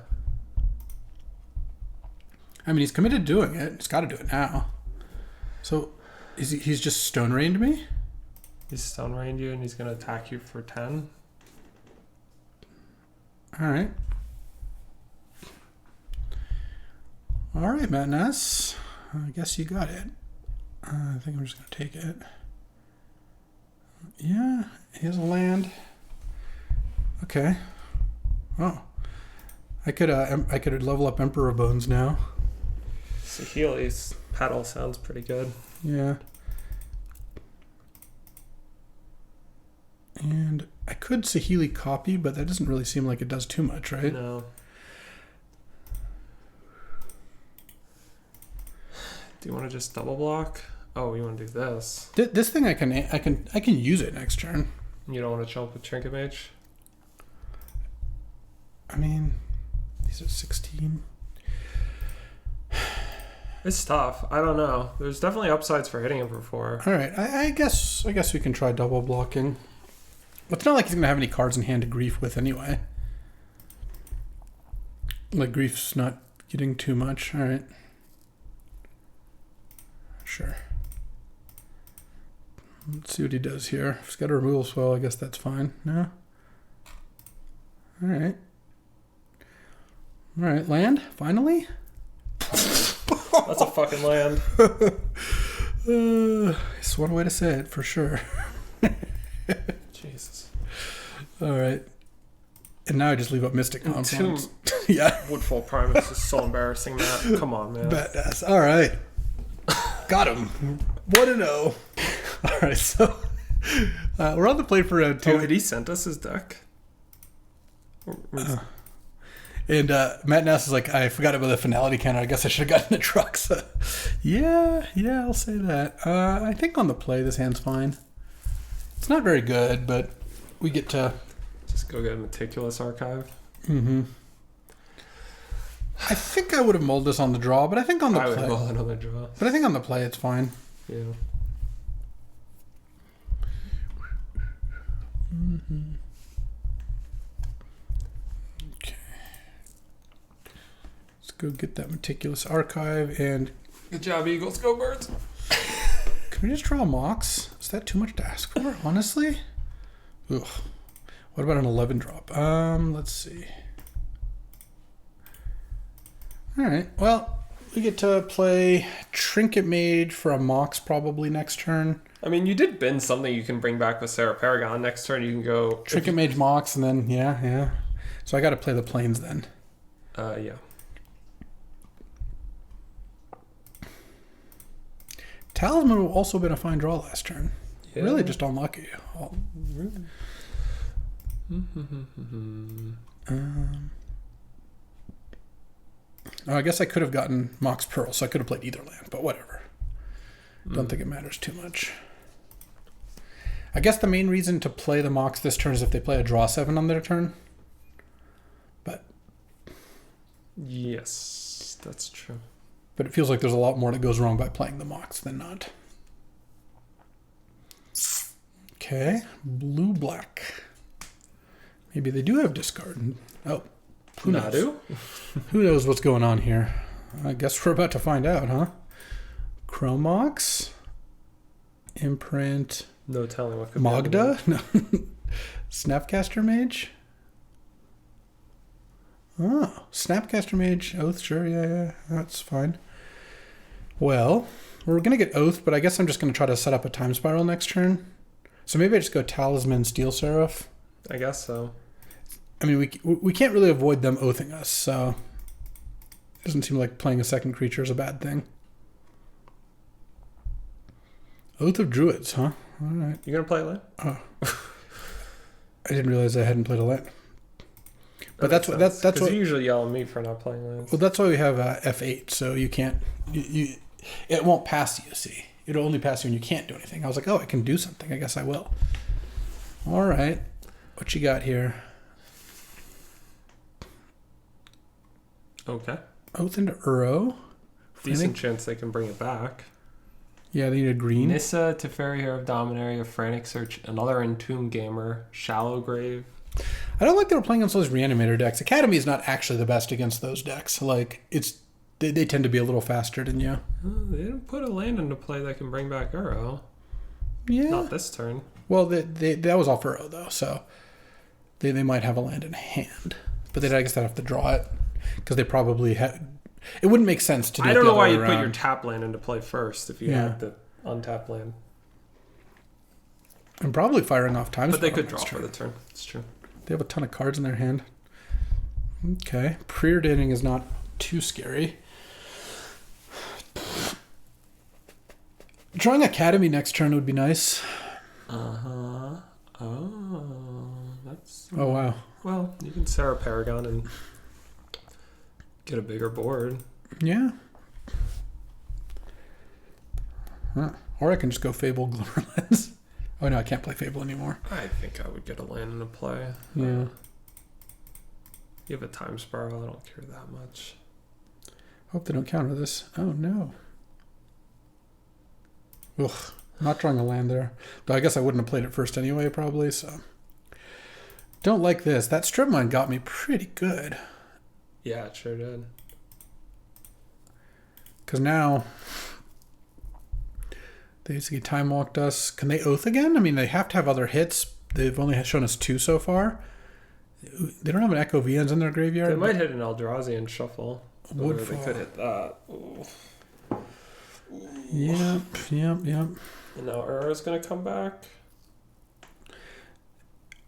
I mean, he's committed to doing it. He's got to do it now. So, he's just Stone Rained me? He's Stone Rained you and he's going to attack you for 10. Alright. Alright, Matt Ness. I guess you got it. I think I'm just going to take it. Yeah, he has a land. Okay. Oh. I could level up Emperor Bones now. Saheeli's Petal sounds pretty good. Yeah. And I could Saheeli copy, but that doesn't really seem like it does too much, right? No. Do you want to just double block? Oh, you want to do this? This thing I can use it next turn. You don't want to jump with Trinket Mage? I mean, these are 16. It's tough. I don't know. There's definitely upsides for hitting him for 4. All right, I guess we can try double blocking. It's not like he's gonna have any cards in hand to grief with anyway. Like grief's not getting too much. All right. Sure. Let's see what he does here. If he's got a removal spell, I guess that's fine. No? Alright. Alright, land? Finally? That's a fucking land. It's one way to say it, for sure. Jesus. Alright. And now I just leave up Mystic Confluence. Yeah. Woodfall Primus is so embarrassing, Matt. Come on, man. Badass. Alright. Got him. 1-0. Alright, so we're on the plate for round 2. Oh, did he send us his deck? And Matt Nass is like, I forgot about the finality counter. I guess I should have gotten the truck. So, yeah, I'll say that. I think on the play, this hand's fine. It's not very good, but we get to... Just go get a meticulous archive. Mm-hmm. I think I would have mulled this on the draw, but I think on the play... I would mull it on the draw. But I think on the play, it's fine. Yeah. Mm-hmm. Go get that meticulous archive and... Good job, Eagles. Go Birds. Can we just draw Mox? Is that too much to ask for, honestly? Ugh. What about an 11 drop? Let's see. Alright, well, we get to play Trinket Mage for a Mox probably next turn. I mean, you did bin something you can bring back with Sarah Paragon. Next turn you can go... Trinket Mage Mox and then, yeah. So I got to play the Plains then. Yeah. Talisman would also been a fine draw last turn. Yeah. Really just unlucky. I guess I could have gotten Mox Pearl, so I could have played either land, but whatever. Don't think it matters too much. I guess the main reason to play the Mox this turn is if they play a draw 7 on their turn. But yes, that's true. But it feels like there's a lot more that goes wrong by playing the Mox than not. Okay, blue-black. Maybe they do have discard. Oh, who knows? Who knows what's going on here? I guess we're about to find out, huh? Chromox? Imprint? No telling what could Magda? No. Snapcaster Mage? Oh, Snapcaster Mage, Oath, sure, yeah, that's fine. Well, we're going to get Oath, but I guess I'm just going to try to set up a Time Spiral next turn. So maybe I just go Talisman, Steel Seraph. I guess so. I mean, we can't really avoid them oathing us, so it doesn't seem like playing a second creature is a bad thing. Oath of Druids, huh? All right. You going to play a land? Oh. I didn't realize I hadn't played a land. But that's what you usually yell at me for not playing lands. Well, that's why we have F8, so you can't it won't pass you. See, it'll only pass you when you can't do anything. I was like, oh, I can do something. I guess I will. All right, what you got here? Okay. Oath into Uro. Decent chance they can bring it back. Yeah, they need a green. Nissa, Teferi, Hair of Dominaria, Frantic Search, another Entomb Gamer, Shallow Grave. I don't like that we're playing against those Reanimator decks. Academy is not actually the best against those decks. Like, they tend to be a little faster than you. They didn't put a land into play that can bring back Uro. Yeah. Not this turn. Well, that was off Uro, though, so they might have a land in hand. But I guess they'd have to draw it, because they probably had... It wouldn't make sense to do it. I don't know why you put your tap land into play first if you had the untapped land. I'm probably firing off Time But they could draw for the turn. It's true. They have a ton of cards in their hand. Okay. Preordaning is not too scary. Drawing Academy next turn would be nice. Uh-huh. Oh, that's... Oh, wow. Well, you can Sarah Paragon and get a bigger board. Yeah. Huh. Or I can just go Fable Glimmer Lens. Oh, no, I can't play Fable anymore. I think I would get a land into play. Yeah. You have a Time Spiral. I don't care that much. Hope they don't counter this. Oh, no. Ugh. I'm not drawing a land there. Though I guess I wouldn't have played it first anyway, probably, so... Don't like this. That Strip Mine got me pretty good. Yeah, it sure did. Because now... They basically time walked us. Can they Oath again? I mean, they have to have other hits. They've only shown us 2 so far. They don't have an Echo Vians in their graveyard. They might hit an Eldrazi and shuffle. Woodfall. They could hit that. Ooh. Yep. And now Ura's going to come back.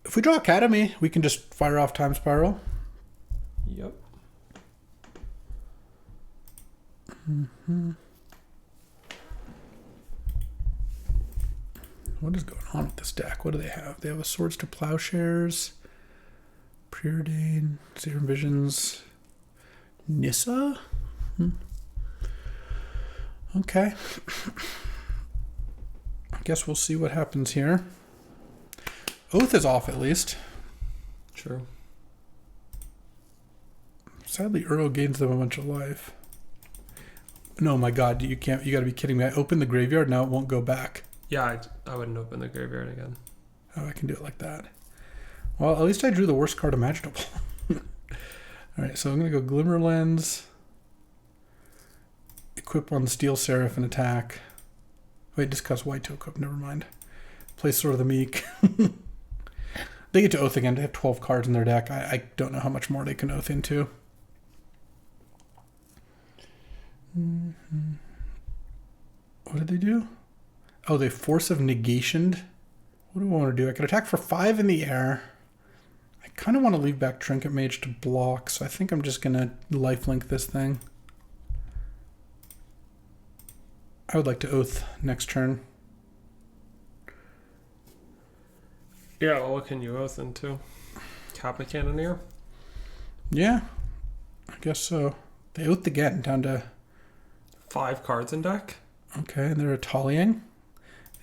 If we draw Academy, we can just fire off Time Spiral. Yep. Mm-hmm. What is going on with this deck? What do they have? They have a Swords to Plowshares. Preordain, Serum Visions, Nissa? Okay. I guess we'll see what happens here. Oath is off at least. True. Sadly, Uro gains them a bunch of life. No, my God, you can't. You got to be kidding me! I opened the graveyard, now it won't go back. Yeah, I wouldn't open the graveyard again. Oh, I can do it like that. Well, at least I drew the worst card imaginable. All right, so I'm gonna go Glimmer Lens. Equip on Steel Seraph and attack. Wait, discuss white to equip. Never mind. Play Sword of the Meek. They get to Oath again. They have 12 cards in their deck. I don't know how much more they can Oath into. What did they do? Oh, they Force of Negationed. What do I want to do? I could attack for 5 in the air. I kind of want to leave back Trinket Mage to block, so I think I'm just going to lifelink this thing. I would like to Oath next turn. Yeah, well, what can you Oath into? Kappa Cannoneer? Yeah, I guess so. They Oath again, down to... 5 cards in deck? Okay, and they're Italian.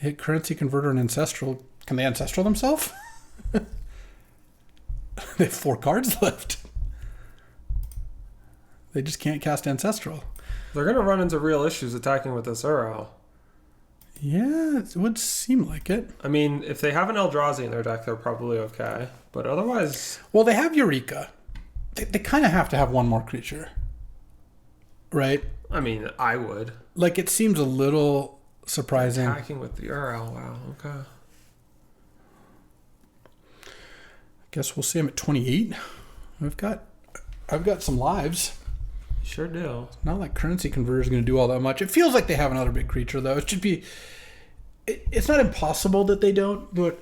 They hit Currency Converter and Ancestral. Can they Ancestral themselves? They have 4 cards left. They just can't cast Ancestral. They're going to run into real issues attacking with this Uro. Yeah, it would seem like it. I mean, if they have an Eldrazi in their deck, they're probably okay. But otherwise... Well, they have Eureka. They kind of have to have one more creature. Right? I mean, I would. Like, it seems a little surprising. Attacking with the Uro, wow, okay. I guess we'll see him at 28. I've got some lives. You sure do. It's not like Currency Converter is going to do all that much. It feels like they have another big creature, though. It should be... It's not impossible that they don't, but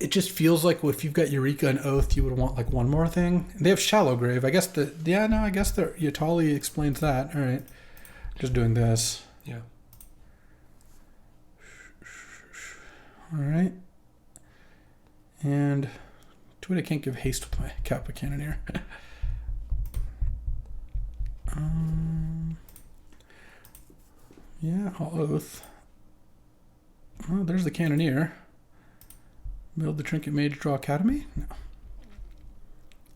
it just feels like if you've got Eureka and Oath, you would want like one more thing. They have Shallow Grave. I guess I guess the Yatali explains that. All right. Just doing this. Yeah. All right. And to it, I can't give haste with my Kappa Cannoneer. Yeah, I'll Oath. Oh, there's the Cannoneer. Build the Trinket Mage, draw Academy? No. I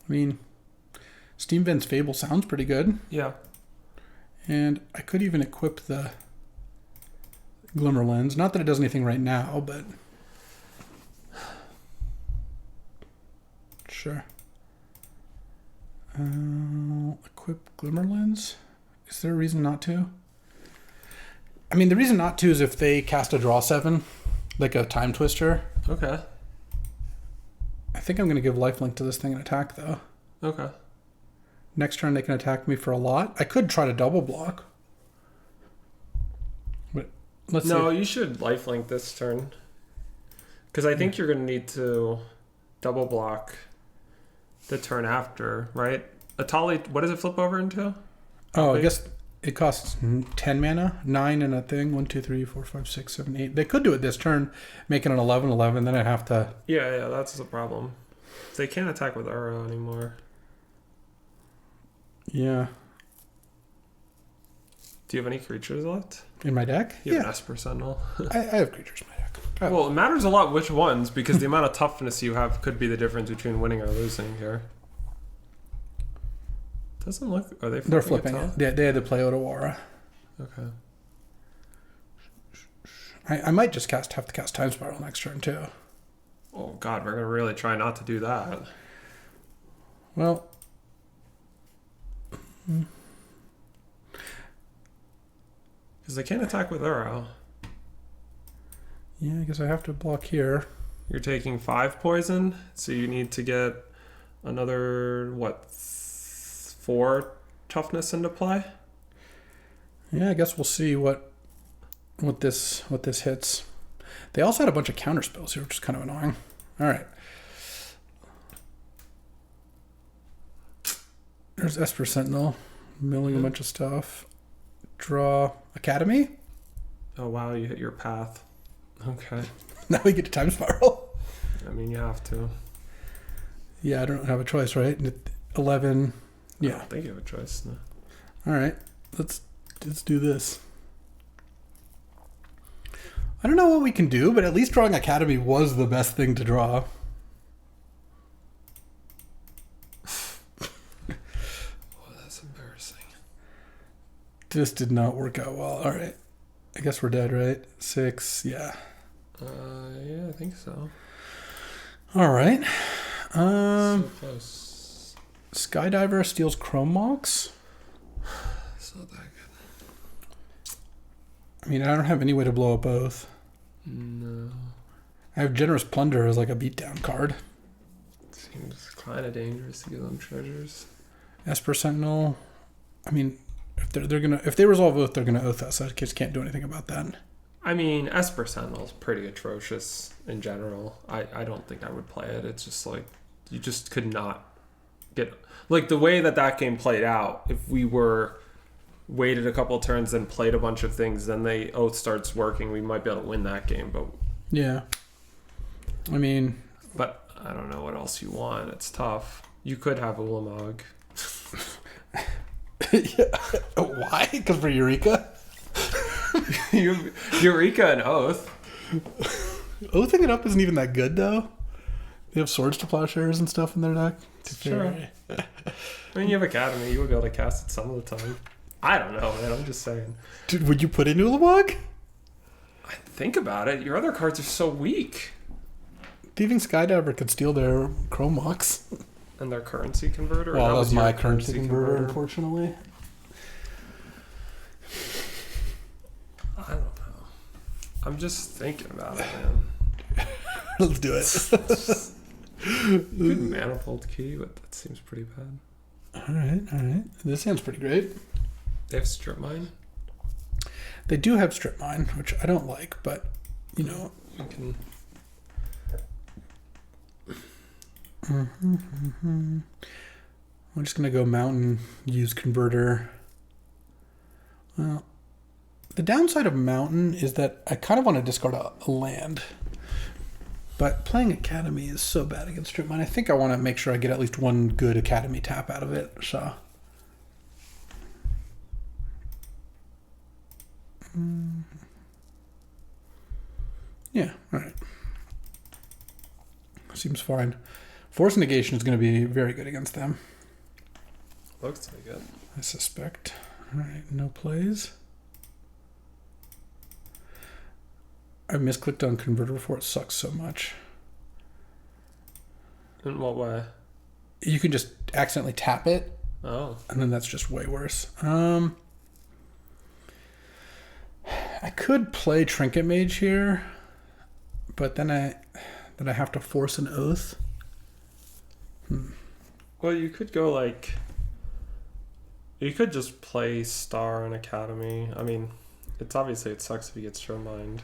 mean, Steam Vent's Fable sounds pretty good. Yeah. And I could even equip the Glimmer Lens. Not that it does anything right now, but... Sure. Equip Glimmer Lens? Is there a reason not to? I mean, the reason not to is if they cast a draw 7, like a Time Twister. Okay. I think I'm going to give lifelink to this thing and attack, though. Okay. Next turn, they can attack me for a lot. I could try to double block. But let's see. No, you should lifelink this turn. Because I think you're going to need to double block the turn after, right? Atali, what does it flip over into? Oh, I guess it costs 10 mana, 9 and a thing. 1, 2, 3, 4, 5, 6, 7, 8. They could do it this turn, make it an 11/11. Then I'd have to. Yeah, that's the problem. They can't attack with Uro anymore. Yeah. Do you have any creatures left? In my deck? You have an Esper Sentinel. I have creatures in my deck. Well, it matters a lot which ones, because the amount of toughness you have could be the difference between winning or losing here. Doesn't look... Are they flipping? They're flipping it. They had to play Otawara. Okay. I might just have to cast Time Spiral next turn, too. Oh, God, we're going to really try not to do that. Well... Because they can't attack with Uro. Yeah, I guess I have to block here. You're taking 5 poison, so you need to get another, 4 toughness into play? Yeah, I guess we'll see what this hits. They also had a bunch of counter spells here, which is kind of annoying. All right. There's Esper Sentinel, milling a bunch of stuff. Draw Academy. Oh, wow, you hit your path. Okay. Now we get to Time Spiral. I mean, you have to. Yeah, I don't have a choice, right? 11. I Yeah. don't think you have a choice. No. All right. Let's do this. I don't know what we can do, but at least drawing Academy was the best thing to draw. Oh, that's embarrassing. This did not work out well. All right. I guess we're dead, right? 6. Yeah. Yeah, I think so. All right. So close. Skydiver steals Chrome Mox. It's not that good. I mean, I don't have any way to blow up both. No. I have Generous Plunder as like a beatdown card. Seems kind of dangerous to give them treasures. Esper Sentinel. I mean, if they resolve Oath, they're gonna Oath us. I just can't do anything about that. I mean, Esper Sentinel's pretty atrocious in general. I don't think I would play it. It's just like, you just could not get... Like, the way that game played out, if we were waited a couple of turns and played a bunch of things, then they Oath starts working, we might be able to win that game. But yeah. I mean... But I don't know what else you want. It's tough. You could have Ulamog. Yeah. Why? Because for Eureka? Eureka and Oath. Oathing it up isn't even that good, though. They have Swords to Plowshares and stuff in their deck. Sure. I mean, you have Academy. You would be able to cast it some of the time. I don't know, man. I'm just saying. Dude, would you put in Ulamog? I think about it. Your other cards are so weak. Thieving Skydiver could steal their Chrome Mox. And their currency converter? Well, that was your my currency converter, unfortunately. I don't know. I'm just thinking about it, man. Let's do it. Good Manifold Key, but that seems pretty bad. All right. This hand's pretty great. They have Strip Mine? They do have Strip Mine, which I don't like, but, you know. We can... I'm just going to go Mountain, use Converter. Well, the downside of Mountain is that I kind of want to discard a land. But playing Academy is so bad against Strip Mine. I think I want to make sure I get at least one good Academy tap out of it. So, yeah, all right. Seems fine. Force Negation is going to be very good against them. Looks pretty good. I suspect. All right, no plays. I misclicked on Converter before. It sucks so much. In what way? You can just accidentally tap it. Oh. And then that's just way worse. I could play Trinket Mage here, but then I have to force an Oath. Well, you could go like... You could just play Star and Academy. I mean, it sucks if he gets Strip Mined.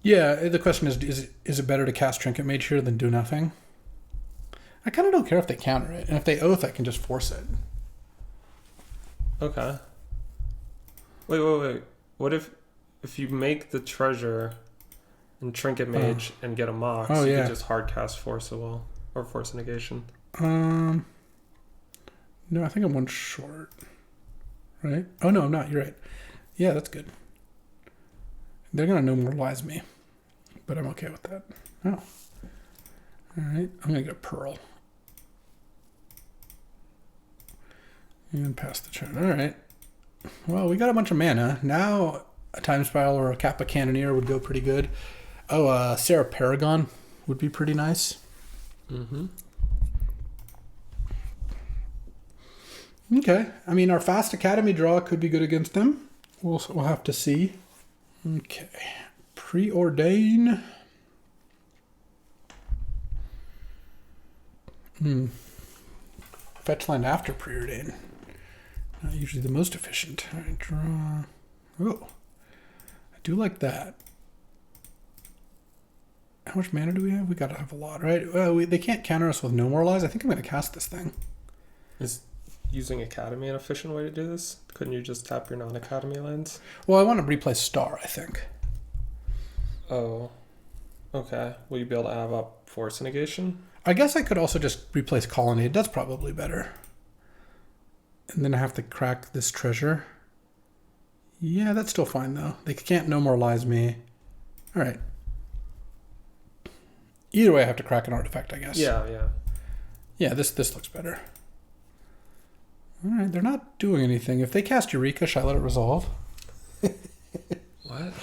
Yeah, the question is it better to cast Trinket Mage here than do nothing? I kind of don't care if they counter it. And if they Oath, I can just force it. Okay. Wait. What if you make the treasure and Trinket Mage and get a Mox, you could just hard cast Force a Will or Force a Negation? No, I think I'm one short. Right? Oh, no, I'm not. You're right. Yeah, that's good. They're going to no moralize me. But I'm okay with that. Oh. All right. I'm going to get a Pearl. And pass the turn. All right. Well, we got a bunch of mana. Now a Time Spiral or a Kappa Cannoneer would go pretty good. Oh, Sarah Paragon would be pretty nice. Mm-hmm. Okay. I mean, our fast Academy draw could be good against them. We'll have to see. Okay. Preordain. Fetch land after preordain. Not usually the most efficient. All right, draw. Oh. I do like that. How much mana do we have? We gotta have a lot, right? Well, they can't counter us with no moralize. I think I'm gonna cast this thing. Is using Academy an efficient way to do this? Couldn't you just tap your non-Academy lands? Well, I want to replay Star, I think. Oh. Okay. Will you be able to have up force negation? I guess I could also just replace Colonnade. That's probably better. And then I have to crack this treasure. Yeah, that's still fine, though. They can't No More Lies me. All right. Either way, I have to crack an artifact, I guess. Yeah. Yeah, this looks better. All right, they're not doing anything. If they cast Eureka, should I let it resolve? What?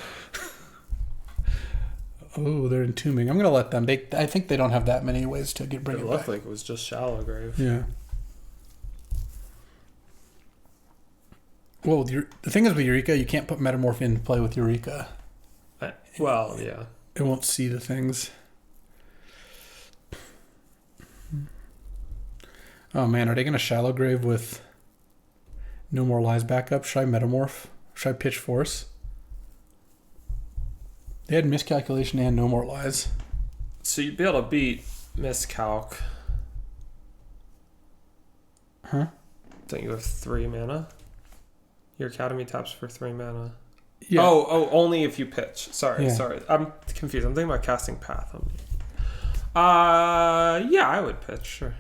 Oh, they're entombing. I'm going to let them. I think they don't have that many ways to bring it It looked back. like it was just Shallow Grave. Yeah. Well, the thing is with Eureka, you can't put Metamorph into play with Eureka. Well, yeah. It won't see the things. Oh man, are they going to Shallow Grave with No More Lies backup? Should I Metamorph? Should I pitch Force? They had Miscalculation and No More Lies. So you'd be able to beat Miscalc. Huh? Don't you have 3 mana? Your Academy taps for 3 mana. Yeah. Oh, only if you pitch. Sorry. I'm confused. I'm thinking about casting Path. Yeah, I would pitch, sure.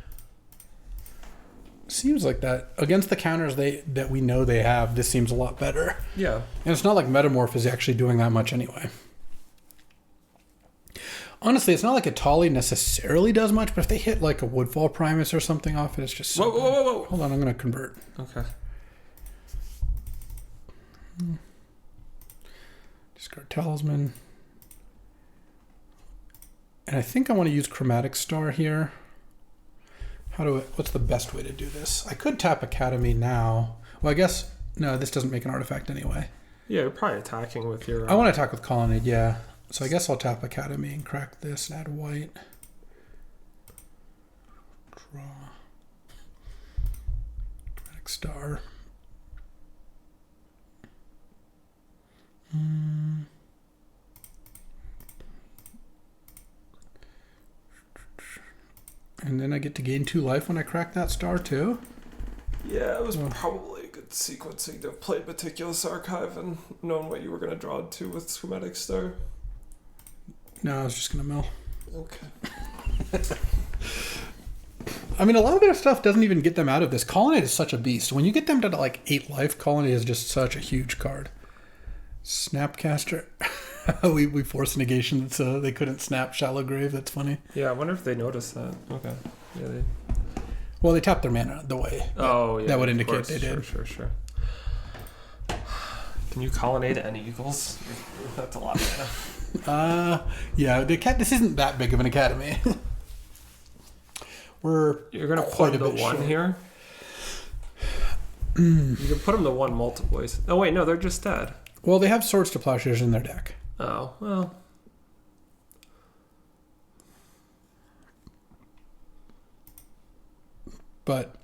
Seems like that. Against the counters that we know they have, this seems a lot better. Yeah. And it's not like Metamorph is actually doing that much anyway. Honestly, it's not like Atali necessarily does much, but if they hit like a Woodfall Primus or something off it, it's just so Whoa. Hold on, I'm going to convert. Okay. Discard Talisman. And I think I want to use Chromatic Star here. What's the best way to do this? I could tap Academy now. Well, I guess, no, this doesn't make an artifact anyway. Yeah, you're probably attacking with your... I want to attack with Colonnade, yeah. So I guess I'll tap Academy and crack this and add white. Draw. Chromatic Star. And then I get to gain 2 life when I crack that star too. Yeah, it was probably a good sequencing to play Meticulous Archive and knowing what you were going to draw to with Schematic Star. No, I was just going to mill. Okay. I mean, a lot of their stuff doesn't even get them out of this. Colonnade is such a beast. When you get them to like 8 life, Colonnade is just such a huge card. Snapcaster. we forced negation so they couldn't snap Shallow Grave. That's funny. Yeah, I wonder if they noticed that. Okay. Yeah, Well, they tapped their mana the way. That would indicate course. they did. Sure. Can you Colonnade any Eagles? That's a lot of mana. Yeah, this isn't that big of an academy. You're gonna put the 1 short. here. You can put them to 1 multiple ways. Oh wait, no, they're just dead. Well, they have Swords to Plowshares in their deck. Oh well. But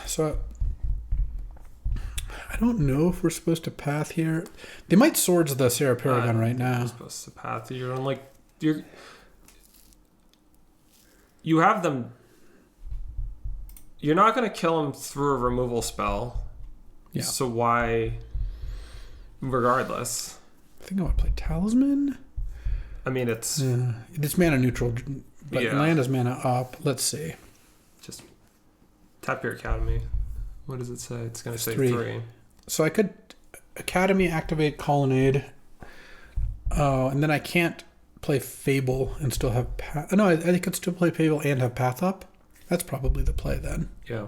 so I don't know if we're supposed to path here. They might Swords the Sarah Paragon right now. You're supposed to path. You have them. You're not going to kill them through a removal spell. Yeah. So why? Regardless. I think I want to play Talisman. I mean, it's mana neutral, but Yeah. land is mana up. Let's see. just tap your Academy. What does it say? It's going to say 3. 3. So I could Academy activate Colonnade. And then I can't play Fable and still have Path. No, I could still play Fable and have Path up. That's probably the play then. Yeah.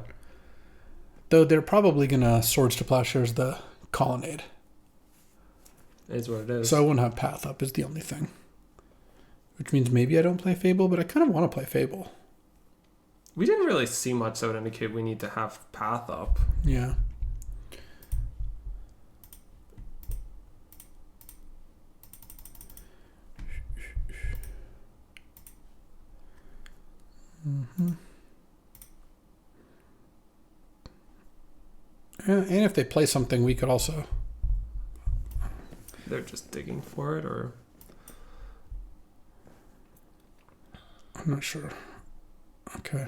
Though they're probably going to Swords to Plowshares the Colonnade. It is what it is. So I won't have Path up is the only thing. Which means maybe I don't play Fable, but I kind of want to play Fable. We didn't really see much that would indicate we need to have Path up. Yeah. Mm-hmm. And if they play something, we could also... They're just digging for it, or... I'm not sure. Okay.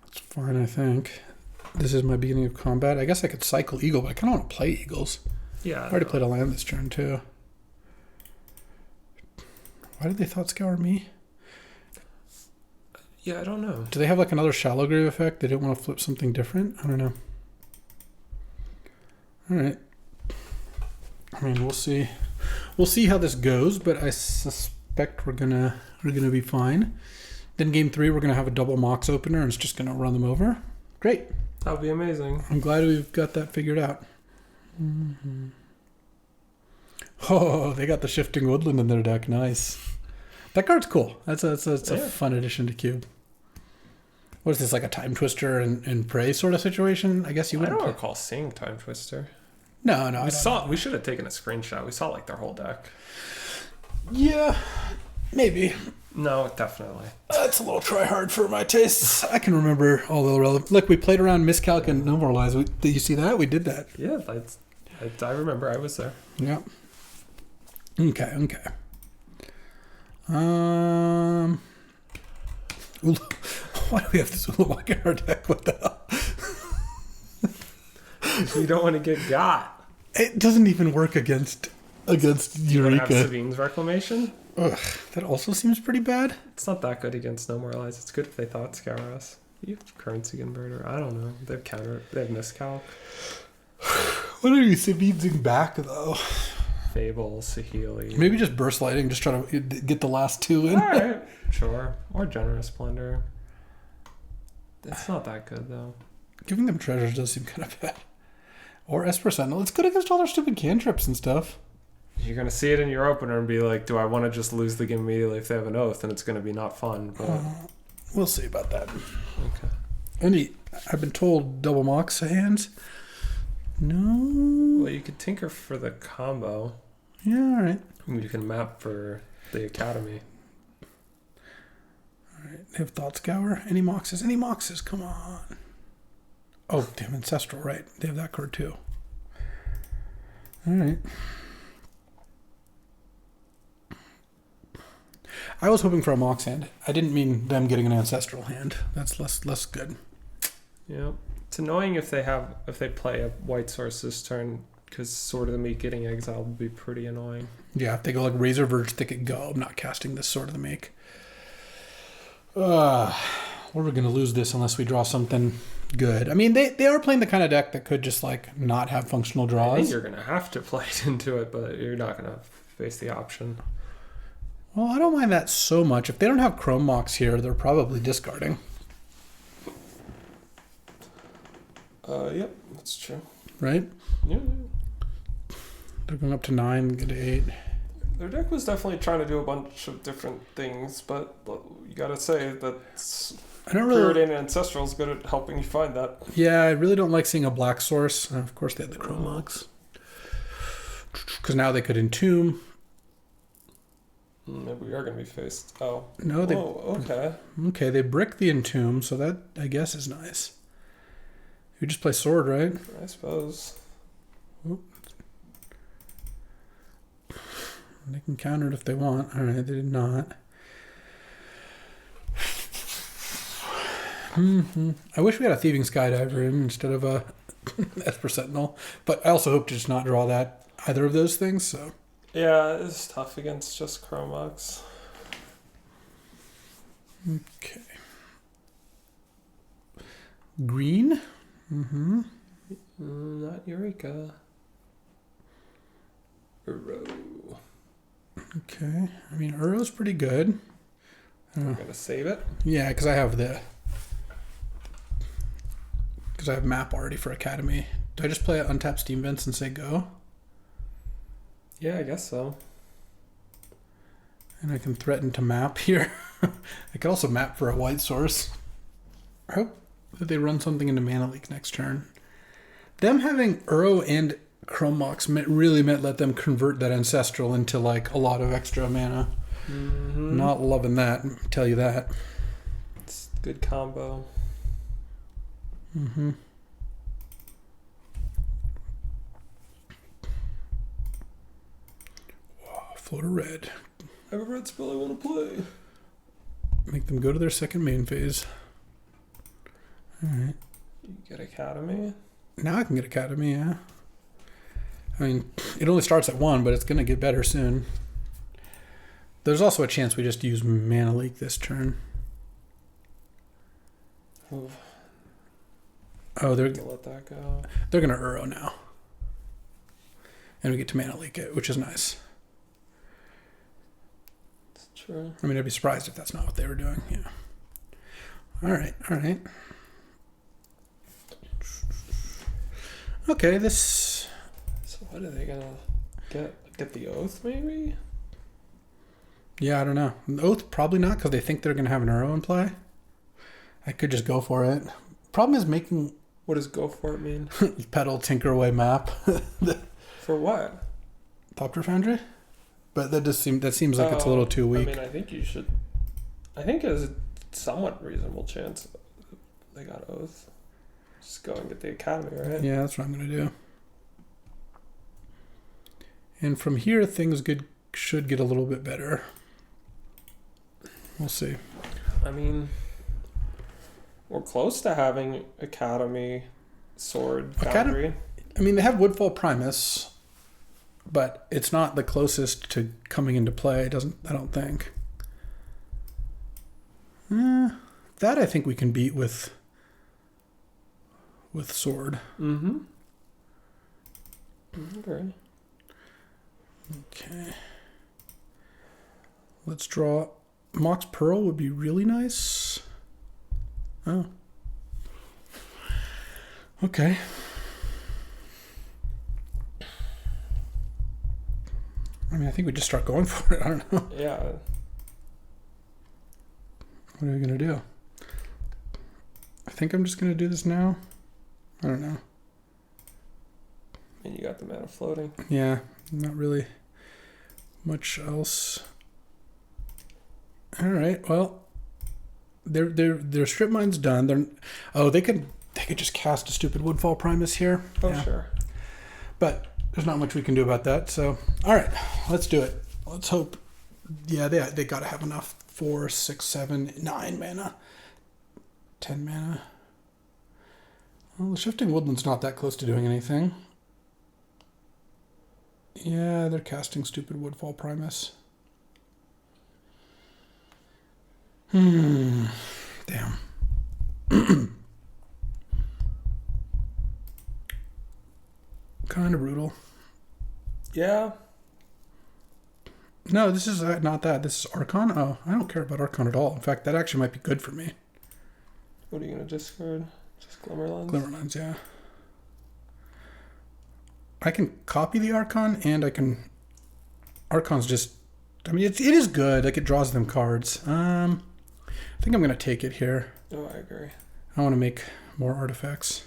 That's fine, I think. This is my beginning of combat. I guess I could cycle Eagle, but I kind of want to play Eagles. Yeah. I already played a land this turn, too. Why did they thought scour me? Yeah, I don't know. Do they have like another shallow grave effect? They didn't want to flip something different? I don't know. Alright. I mean, we'll see. We'll see how this goes, but I suspect we're gonna be fine. Then game 3, we're gonna have a double Mox opener, and it's just gonna run them over. Great. That would be amazing. I'm glad we've got that figured out. Mm-hmm. Oh, they got the Shifting Woodland in their deck. Nice. That card's cool. That's a fun addition to Cube. What is this, like a Time Twister and Prey sort of situation? I guess you I wouldn't. don't recall seeing Time Twister. No, We should have taken a screenshot. We saw like their whole deck. Yeah, maybe. No, definitely. That's a little try hard for my tastes. I can remember all the relevant. Look, we played around Miscalc and Normalize. Did you see that? We did that. Yeah, I remember. I was there. Yeah. Okay. Why do we have this Uluwag in our deck? What the hell? You don't want to get got. It doesn't even work against Eureka. Have Sabine's Reclamation? Ugh, that also seems pretty bad. It's not that good against No More Lies. It's good if they thought scour us. You have Currency Converter. I don't know. They have counter. They have Miscalc. What are you Sabine'ing back though? Fable, Saheeli. Maybe just Burst Lightning. Just try to get the last 2 in. All right, sure. Or Generous Splendor. It's not that good though. Giving them treasures does seem kind of bad. Or Esper Sentinel. It's good against all their stupid cantrips and stuff. You're going to see it in your opener and be like, do I want to just lose the game immediately if they have an oath? And it's going to be not fun. But We'll see about that. okay. I've been told double Mox hands. No. Well, you could tinker for the combo. Yeah, all right. You can map for the Academy. All right. They have Thought Scour. Any Moxes? Any Moxes? Come on. Oh, damn, Ancestral, right. They have that card too. All right. I was hoping for a Mox hand. I didn't mean them getting an Ancestral hand. That's less good. Yeah. It's annoying if they play a white source this turn, because Sword of the Meek getting exiled would be pretty annoying. Yeah, if they go like Razor Verge Thicket Go, I'm not casting this Sword of the Meek. We're going to lose this unless we draw something good. I mean, they are playing the kind of deck that could just like not have functional draws. I think you're going to have to play it into it, but you're not going to face the option. Well, I don't mind that so much. If they don't have Chrome Mox here, they're probably discarding. Yep, that's true. Right? Yeah. They're going up to 9, get to 8. Their deck was definitely trying to do a bunch of different things, but you gotta say that I don't really. Preordained Ancestral is good at helping you find that. Yeah, I really don't like seeing a black source. Of course, they had the Chrome Mox. Because now they could Entomb. Maybe we are going to be faced. Oh. No, they. Oh, okay. Okay, they brick the Entomb, so that, I guess, is nice. You just play Sword, right? I suppose. Oop. They can counter it if they want. All right, they did not. I wish we had a Thieving Skydiver in instead of a Esper Sentinel, but I also hope to just not draw that either of those things. So yeah, it's tough against just Chromox. Okay. Green. Not Eureka. Uro. Okay. I mean, Uro's pretty good. I'm gonna save it. Yeah, because I have map already for Academy. Do I just play untap Steam Vents and say go? Yeah, I guess so. And I can threaten to map here. I could also map for a white source. I hope that they run something into Mana Leak next turn. Them having Uro and Chrome Mox really meant let them convert that Ancestral into like a lot of extra mana. Not loving that, tell you that. It's a good combo. Wow, floater red. I have a red spell I want to play. Make them go to their second main phase. Alright. You get Academy. Now I can get Academy, yeah. I mean, it only starts at 1, but it's going to get better soon. There's also a chance we just use Mana Leak this turn. Ooh. Oh, they're Let that go. They're going to Uro now. And we get to Mana Leak it, which is nice. It's true. I mean, I'd be surprised if that's not what they were doing. Yeah. All right. Okay, this... So what are they going to get the Oath, maybe? Yeah, I don't know. Oath, probably not, because they think they're going to have an Uro in play. I could just go for it. Problem is making... What does go for it mean? Pedal Tinker Away map. For what? Thopter Foundry? But that seems like it's a little too weak. I mean, I think you should... I think there's a somewhat reasonable chance they got Oath. Just go and get the Academy, right? Yeah, that's what I'm going to do. And from here, things should get a little bit better. We'll see. I mean, we're close to having Academy, Sword, Foundry. I mean, they have Woodfall Primus, but it's not the closest to coming into play. I don't think. That I think we can beat with Sword. Mm-hmm. Okay. Okay. Let's draw. Mox Pearl would be really nice. Oh. Okay. I mean, I think we just start going for it. I don't know. Yeah. What are we going to do? I think I'm just going to do this now. I don't know. And you got the mana floating. Yeah, not really much else. All right. Well, their strip mine's done. They could just cast a stupid Woodfall Primus here. Oh, yeah. Sure. But there's not much we can do about that. So, all right, let's do it. Let's hope. Yeah, they got to have enough. 4, 6, 7, 9 mana. 10 mana. Well, the Shifting Woodland's not that close to doing anything. Yeah, they're casting stupid Woodfall Primus. Damn. Kind of brutal. Yeah. No, this is not that. This is Archon. Oh, I don't care about Archon at all. In fact, that actually might be good for me. What are you going to discard? Just Glimmerlands? Glimmerlands, yeah. I can copy the Archon, and I can... Archon's just... I mean, it is good. Like, it draws them cards. I think I'm going to take it here. Oh, I agree. I want to make more artifacts.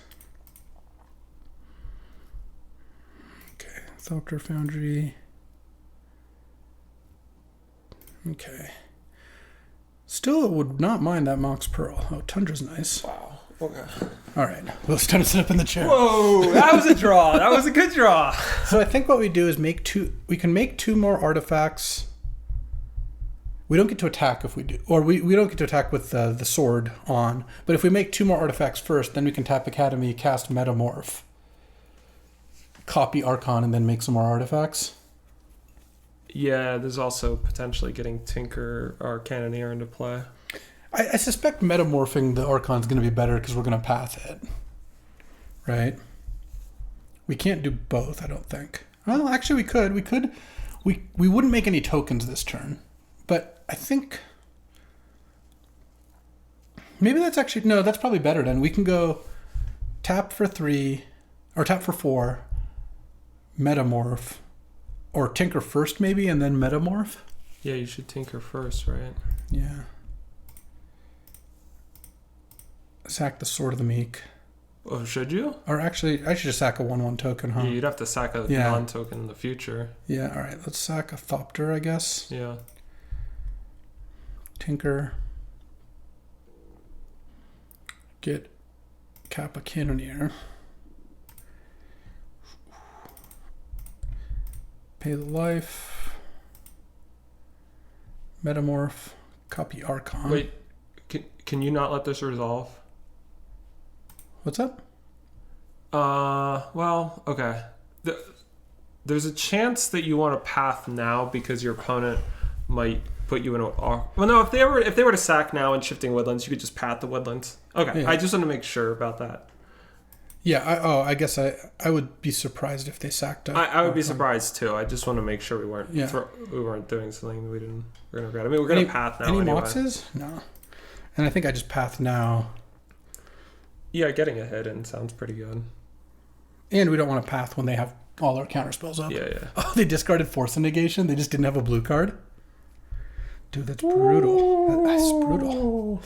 Okay, Thopter Foundry. Okay. Still would not mind that Mox Pearl. Oh, Tundra's nice. Wow. Okay. All right. Well, it's time to sit up in the chair. Whoa, that was a draw. That was a good draw. So I think what we do is make two... We can make 2 more artifacts. We don't get to attack if we do... Or we don't get to attack with the sword on. But if we make 2 more artifacts first, then we can tap Academy, cast Metamorph, copy Archon, and then make some more artifacts. Yeah, there's also potentially getting Tinker or Cannoneer into play. I suspect metamorphing the Archon's going to be better because we're going to path it. Right? We can't do both, I don't think. Well, actually we could. We wouldn't make any tokens this turn. But I think... Maybe that's actually... No, that's probably better then. We can go tap for 3, or tap for 4, metamorph, or tinker first maybe, and then metamorph. Yeah, you should Tinker first, right? Yeah. Sack the Sword of the Meek. Oh, should you? Or actually, I should just sack a 1/1 token, huh? Yeah, you'd have to sack a non-token in the future. Yeah, alright. Let's sack a Thopter, I guess. Yeah. Tinker. Get Kappa Cannoneer. Pay the life. Metamorph. Copy Archon. Wait, can you not let this resolve? What's up? Well, okay. There's a chance that you want to path now because your opponent might put you in a... Well, no, if they were to sack now in Shifting Woodlands, you could just path the Woodlands. Okay, yeah. I just want to make sure about that. Yeah, I guess I would be surprised if they sacked up. I would be surprised too. I just want to make sure we weren't doing something we're going to regret. I mean, we're going to path now any anyway. Moxes? No. And I think I just path now. Yeah, getting a hit in sounds pretty good. And we don't want to path when they have all our counter spells up. Yeah. Oh, they discarded Force of Negation? They just didn't have a blue card? Dude, that's brutal. That's brutal.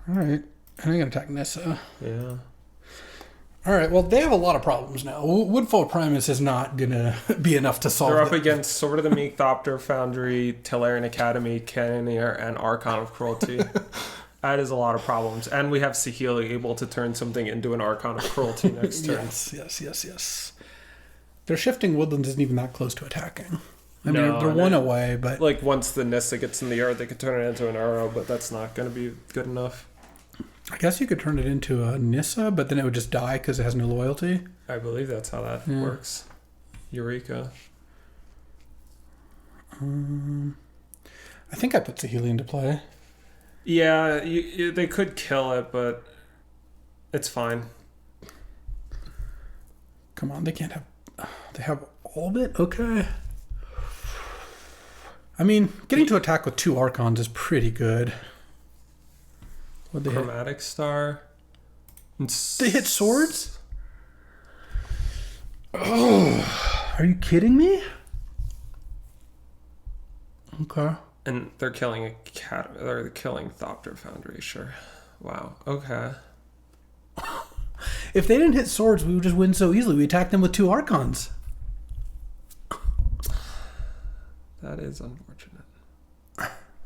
All right. I'm going to attack Nissa. Yeah. All right. Well, they have a lot of problems now. Woodfall Primus is not going to be enough to solve it. They're up against Sword of the Meek, Thopter Foundry, Tellarian Academy, Cannoneer, and Archon of Cruelty. That is a lot of problems. And we have Saheeli able to turn something into an Archon of Cruelty next turn. Yes. Their Shifting Woodlands isn't even that close to attacking. I mean, they're one away, but... Like, once the Nissa gets in the earth, they could turn it into an arrow, but that's not going to be good enough. I guess you could turn it into a Nissa, but then it would just die because it has no loyalty. I believe that's how that works. Eureka. I think I put Saheeli into play. Yeah, they could kill it, but it's fine. Come on, they can't have... They have all of it? Okay. I mean, getting to attack with 2 Archons is pretty good. What'd they Chromatic Star. They hit swords? Oh, are you kidding me? Okay. And they're killing a cat. They're killing Thopter Foundry, sure. Wow. Okay. If they didn't hit swords, we would just win so easily. We attacked them with 2 Archons. That is unfortunate.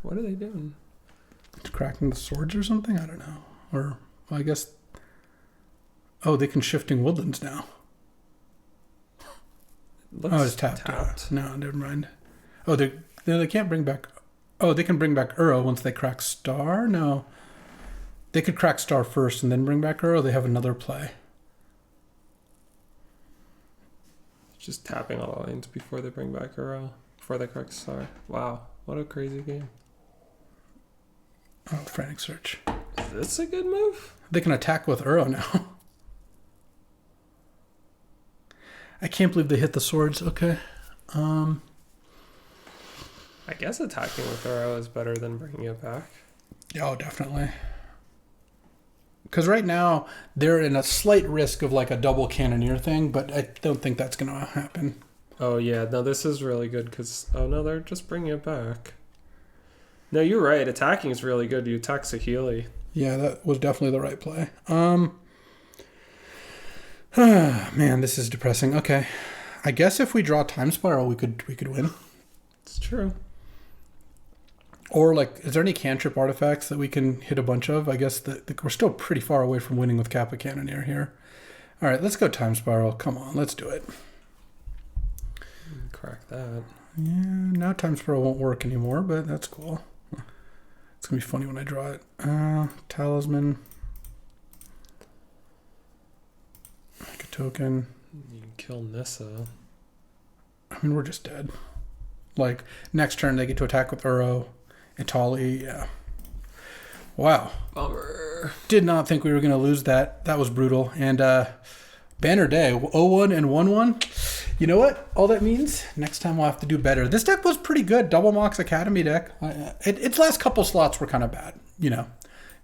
What are they doing? Cracking the swords or something? I don't know. Or, well, I guess... Oh, they can Shifting Woodlands now. It's tapped. No, never mind. Oh, they can't bring back... Oh, they can bring back Uro once they crack Star? No. They could crack Star first and then bring back Uro. They have another play. Just tapping all the lanes before they bring back Uro. Before they crack Star. Wow. What a crazy game. Oh, Frantic Search. Is this a good move? They can attack with Uro now. I can't believe they hit the swords. Okay. I guess attacking with Uro is better than bringing it back. Oh, definitely. Because right now, they're in a slight risk of like a double Cannoneer thing, but I don't think that's going to happen. Oh, yeah. No, this is really good because... Oh, no, they're just bringing it back. No, you're right. Attacking is really good. You attack Saheeli. Yeah, that was definitely the right play. Man, this is depressing. Okay. I guess if we draw Time Spiral, we could win. It's true. Or, like, is there any cantrip artifacts that we can hit a bunch of? I guess we're still pretty far away from winning with Kappa Cannoneer here. All right, let's go Time Spiral. Come on, let's do it. Crack that. Yeah, now Time Spiral won't work anymore, but that's cool. It's going to be funny when I draw it. Talisman. Make a token. You can kill Nissa. I mean, we're just dead. Like, next turn they get to attack with Uro. Itali, yeah. Wow. Bummer. Did not think we were going to lose that. That was brutal. And banner day, 0-1 and 1-1. You know what? All that means, next time we'll have to do better. This deck was pretty good. Double Mox Academy deck. Its last couple slots were kind of bad. You know,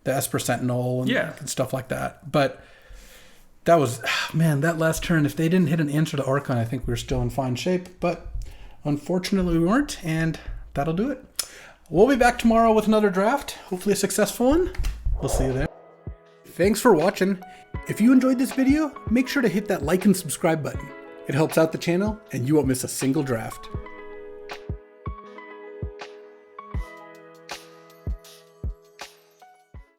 the Esper Sentinel and stuff like that. But that was, man, that last turn, if they didn't hit an answer to Archon, I think we were still in fine shape. But unfortunately we weren't, and that'll do it. We'll be back tomorrow with another draft. Hopefully a successful one. We'll see you there. Thanks for watching. If you enjoyed this video, make sure to hit that like and subscribe button. It helps out the channel, and you won't miss a single draft.